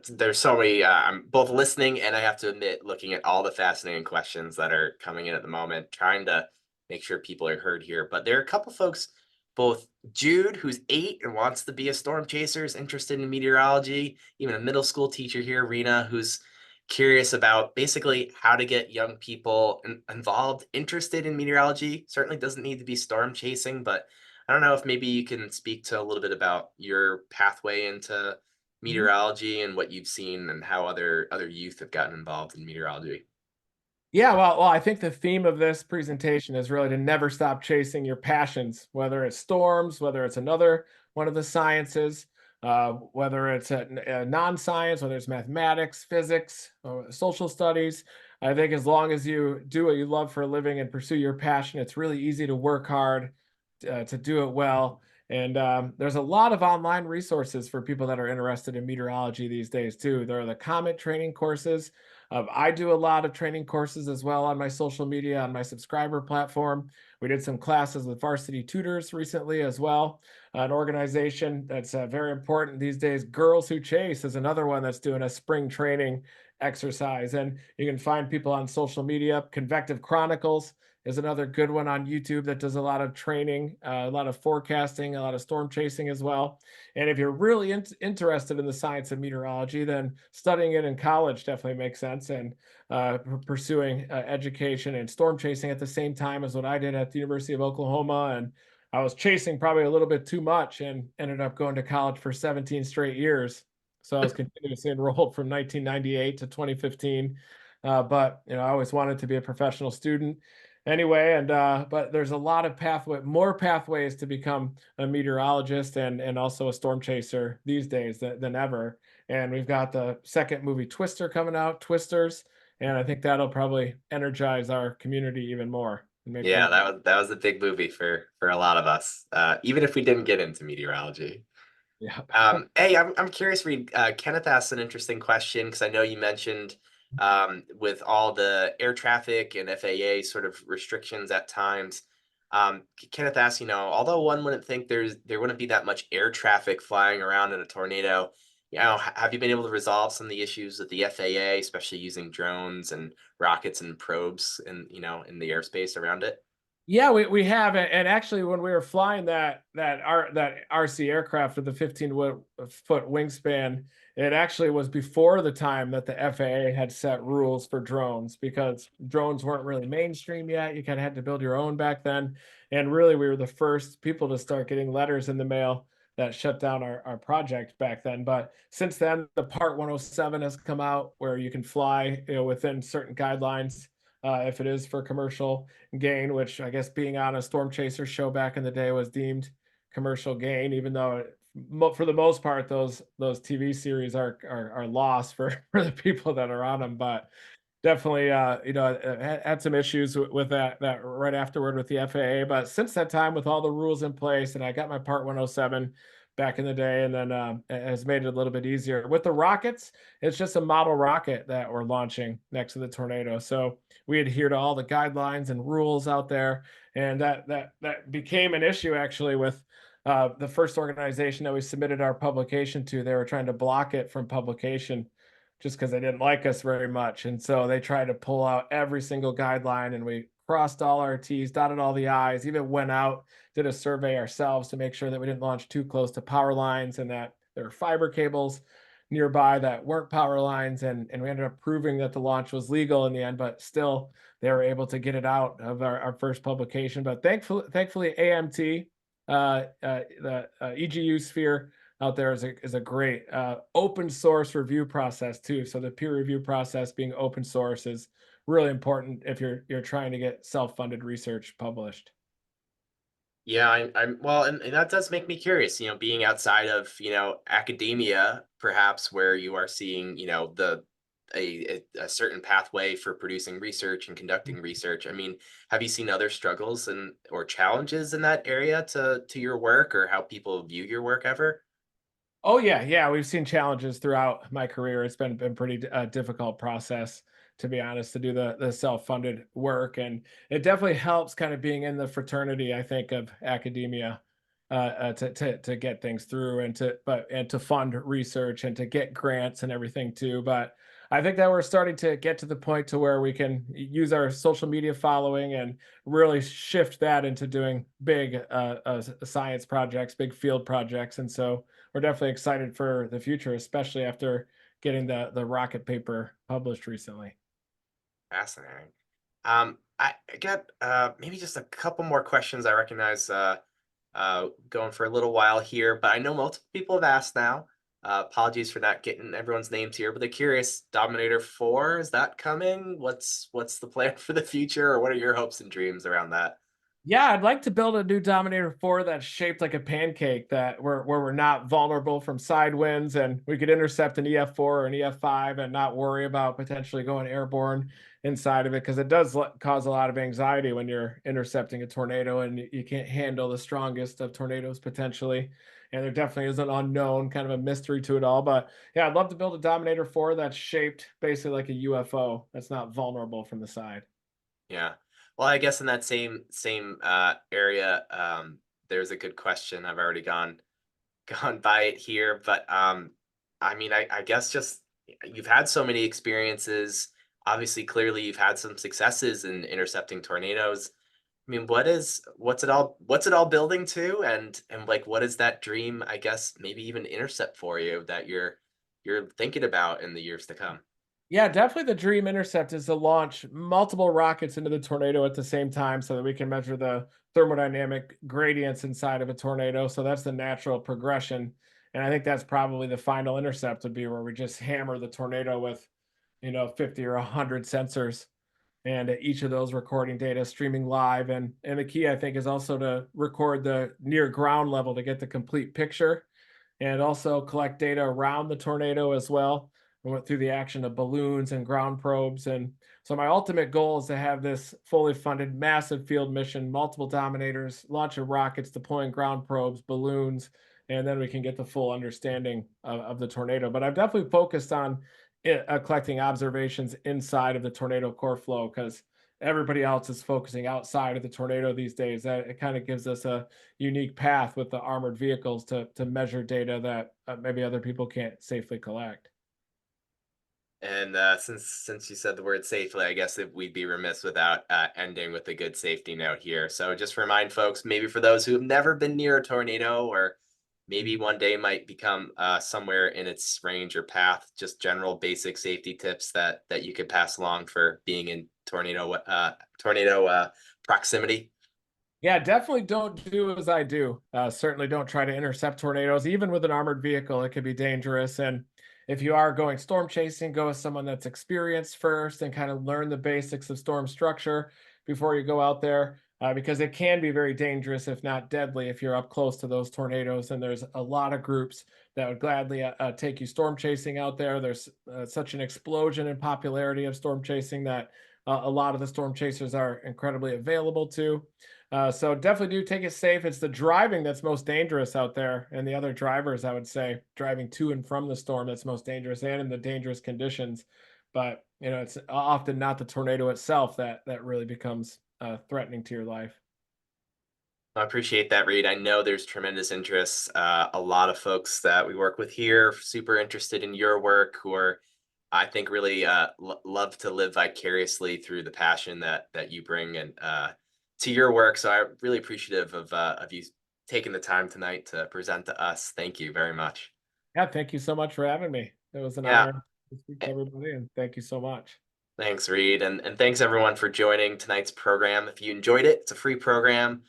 there's so many. I'm both listening and I have to admit, looking at all the fascinating questions that are coming in at the moment, trying to make sure people are heard here. But there are a couple folks, both Jude, who's 8 and wants to be a storm chaser, is interested in meteorology, even a middle school teacher here, Rena, who's curious about basically how to get young people involved, interested in meteorology. Certainly doesn't need to be storm chasing, but I don't know if maybe you can speak to a little bit about your pathway into meteorology and what you've seen and how other youth have gotten involved in meteorology. Yeah, well, I think the theme of this presentation is really to never stop chasing your passions, whether it's storms, whether it's another one of the sciences, whether it's a non-science, whether it's mathematics, physics, or social studies. I think as long as you do what you love for a living and pursue your passion, it's really easy to work hard, to do it well. And there's a lot of online resources for people that are interested in meteorology these days too. There are the Comet training courses. I do a lot of training courses as well on my social media, on my subscriber platform. We did some classes with Varsity Tutors recently as well. An organization that's very important these days, Girls Who Chase, is another one that's doing a spring training exercise. And you can find people on social media. Convective Chronicles is another good one on YouTube that does a lot of training, a lot of forecasting, a lot of storm chasing as well. And if you're really interested in the science of meteorology, then studying it in college definitely makes sense. And pursuing education and storm chasing at the same time as what I did at the University of Oklahoma. And I was chasing probably a little bit too much and ended up going to college for 17 straight years. So I was continuously enrolled from 1998 to 2015. But I always wanted to be a professional student anyway. And but there's a lot of more pathways to become a meteorologist and also a storm chaser these days than ever. And we've got the second movie Twister coming out, Twisters, and I think that'll probably energize our community even more and make Yeah, more. that was a big movie for a lot of us, even if we didn't get into meteorology. Yeah. Hey, I'm curious, Reed. Kenneth asked an interesting question because I know you mentioned with all the air traffic and FAA sort of restrictions at times. Kenneth asked, although one wouldn't think there wouldn't be that much air traffic flying around in a tornado, have you been able to resolve some of the issues with the FAA, especially using drones and rockets and probes in the airspace around it? Yeah, we have, and actually, when we were flying that RC aircraft with the 15-foot wingspan, it actually was before the time that the FAA had set rules for drones because drones weren't really mainstream yet. You kind of had to build your own back then, and really, we were the first people to start getting letters in the mail that shut down our project back then. But since then, the Part 107 has come out where you can fly, within certain guidelines, if it is for commercial gain, which I guess being on a storm chaser show back in the day was deemed commercial gain, even though for the most part those TV series are lost for for the people that are on them. But definitely, had some issues with that right afterward with the FAA. But since that time, with all the rules in place, and I got my Part 107 back in the day, and then it has made it a little bit easier. With the rockets, it's just a model rocket that we're launching next to the tornado. So we adhere to all the guidelines and rules out there, and that became an issue actually with the first organization that we submitted our publication to. They were trying to block it from publication just because they didn't like us very much. And so they tried to pull out every single guideline, and we crossed all our T's, dotted all the I's, even went out, did a survey ourselves to make sure that we didn't launch too close to power lines and that there were fiber cables nearby that weren't power lines. And we ended up proving that the launch was legal in the end, but still they were able to get it out of our first publication. But thankfully AMT, the EGU sphere out there is a great open source review process too. So the peer review process being open source is really important if you're trying to get self-funded research published. Yeah, I'm well, and that does make me curious, being outside of, academia, perhaps where you are seeing, a certain pathway for producing research and conducting research. I mean, have you seen other struggles and or challenges in that area to your work or how people view your work ever? Oh yeah. We've seen challenges throughout my career. It's been pretty difficult process, to be honest, to do the self-funded work, and it definitely helps kind of being in the fraternity, I think, of academia, to get things through and to fund research and to get grants and everything too. But I think that we're starting to get to the point to where we can use our social media following and really shift that into doing big science projects, big field projects. And so we're definitely excited for the future, especially after getting the rocket paper published recently. Fascinating. I got maybe just a couple more questions. I recognize going for a little while here, but I know multiple people have asked now. Apologies for not getting everyone's names here, but they're curious. Dominator 4, is that coming? What's the plan for the future, or what are your hopes and dreams around that? Yeah, I'd like to build a new Dominator 4 that's shaped like a pancake that where we're not vulnerable from side winds and we could intercept an EF4 or an EF5 and not worry about potentially going airborne inside of it because it does cause a lot of anxiety when you're intercepting a tornado and you can't handle the strongest of tornadoes potentially. And there definitely is an unknown kind of a mystery to it all. But yeah, I'd love to build a Dominator 4 that's shaped basically like a UFO that's not vulnerable from the side. Yeah. Well, I guess in that same area, there's a good question. I've already gone by it here, but I mean, I guess just you've had so many experiences. Obviously, clearly, you've had some successes in intercepting tornadoes. I mean, what's it all building to, and like, what is that dream? I guess maybe even intercept for you that you're thinking about in the years to come. Yeah, definitely the dream intercept is to launch multiple rockets into the tornado at the same time so that we can measure the thermodynamic gradients inside of a tornado. So that's the natural progression. And I think that's probably the final intercept would be where we just hammer the tornado with, 50 or 100 sensors and each of those recording data streaming live. And the key, I think, is also to record the near ground level to get the complete picture and also collect data around the tornado as well. I went through the action of balloons and ground probes. And so my ultimate goal is to have this fully funded, massive field mission, multiple Dominators, launching rockets, deploying ground probes, balloons, and then we can get the full understanding of the tornado. But I've definitely focused on collecting observations inside of the tornado core flow because everybody else is focusing outside of the tornado these days. That it kind of gives us a unique path with the armored vehicles to measure data that maybe other people can't safely collect. And since you said the word safely, I guess that we'd be remiss without ending with a good safety note here. So just remind folks, maybe for those who have never been near a tornado, or maybe one day might become somewhere in its range or path, just general basic safety tips that you could pass along for being in tornado proximity. Yeah, definitely don't do as I do. Certainly don't try to intercept tornadoes. Even with an armored vehicle, it could be dangerous. And if you are going storm chasing, go with someone that's experienced first and kind of learn the basics of storm structure before you go out there, because it can be very dangerous, if not deadly, if you're up close to those tornadoes. And there's a lot of groups that would gladly take you storm chasing out there. There's such an explosion in popularity of storm chasing that a lot of the storm chasers are incredibly available to. So definitely do take it safe. It's the driving that's most dangerous out there, and the other drivers, I would say, driving to and from the storm that's most dangerous, and in the dangerous conditions. But it's often not the tornado itself that really becomes threatening to your life. I appreciate that, Reed. I know there's tremendous interest. A lot of folks that we work with here, super interested in your work, who are, I think, really love to live vicariously through the passion that you bring and to your work. So I'm really appreciative of you taking the time tonight to present to us. Thank you very much. Yeah, thank you so much for having me. It was an Yeah. honor to speak to everybody, and thank you so much. Thanks, Reed. And thanks everyone for joining tonight's program. If you enjoyed it, it's a free program.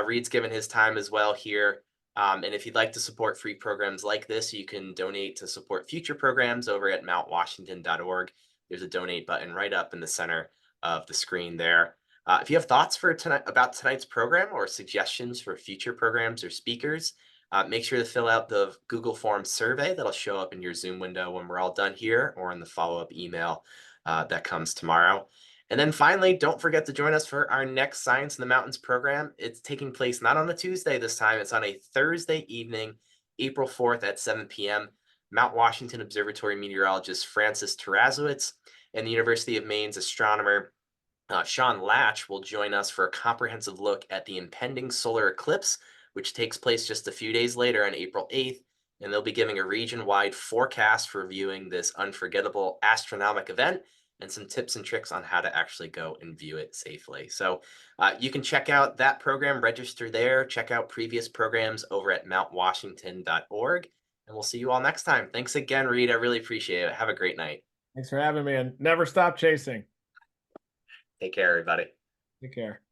Reed's given his time as well here. And if you'd like to support free programs like this, you can donate to support future programs over at mountwashington.org. There's a donate button right up in the center of the screen there. If you have thoughts for tonight about tonight's program or suggestions for future programs or speakers, make sure to fill out the Google Forms survey that'll show up in your Zoom window when we're all done here, or in the follow-up email that comes tomorrow. And then finally, don't forget to join us for our next Science in the Mountains program. It's taking place not on a Tuesday this time, it's on a Thursday evening, April 4th at 7 p.m. Mount Washington Observatory meteorologist Francis Tarazowitz and the University of Maine's astronomer Sean Latch will join us for a comprehensive look at the impending solar eclipse, which takes place just a few days later on April 8th. and they'll be giving a region-wide forecast for viewing this unforgettable astronomical event and some tips and tricks on how to actually go and view it safely. So you can check out that program, register there, check out previous programs over at mountwashington.org, and we'll see you all next time. Thanks again, Reed. I really appreciate it. Have a great night. Thanks for having me, and never stop chasing. Take care, everybody. Take care.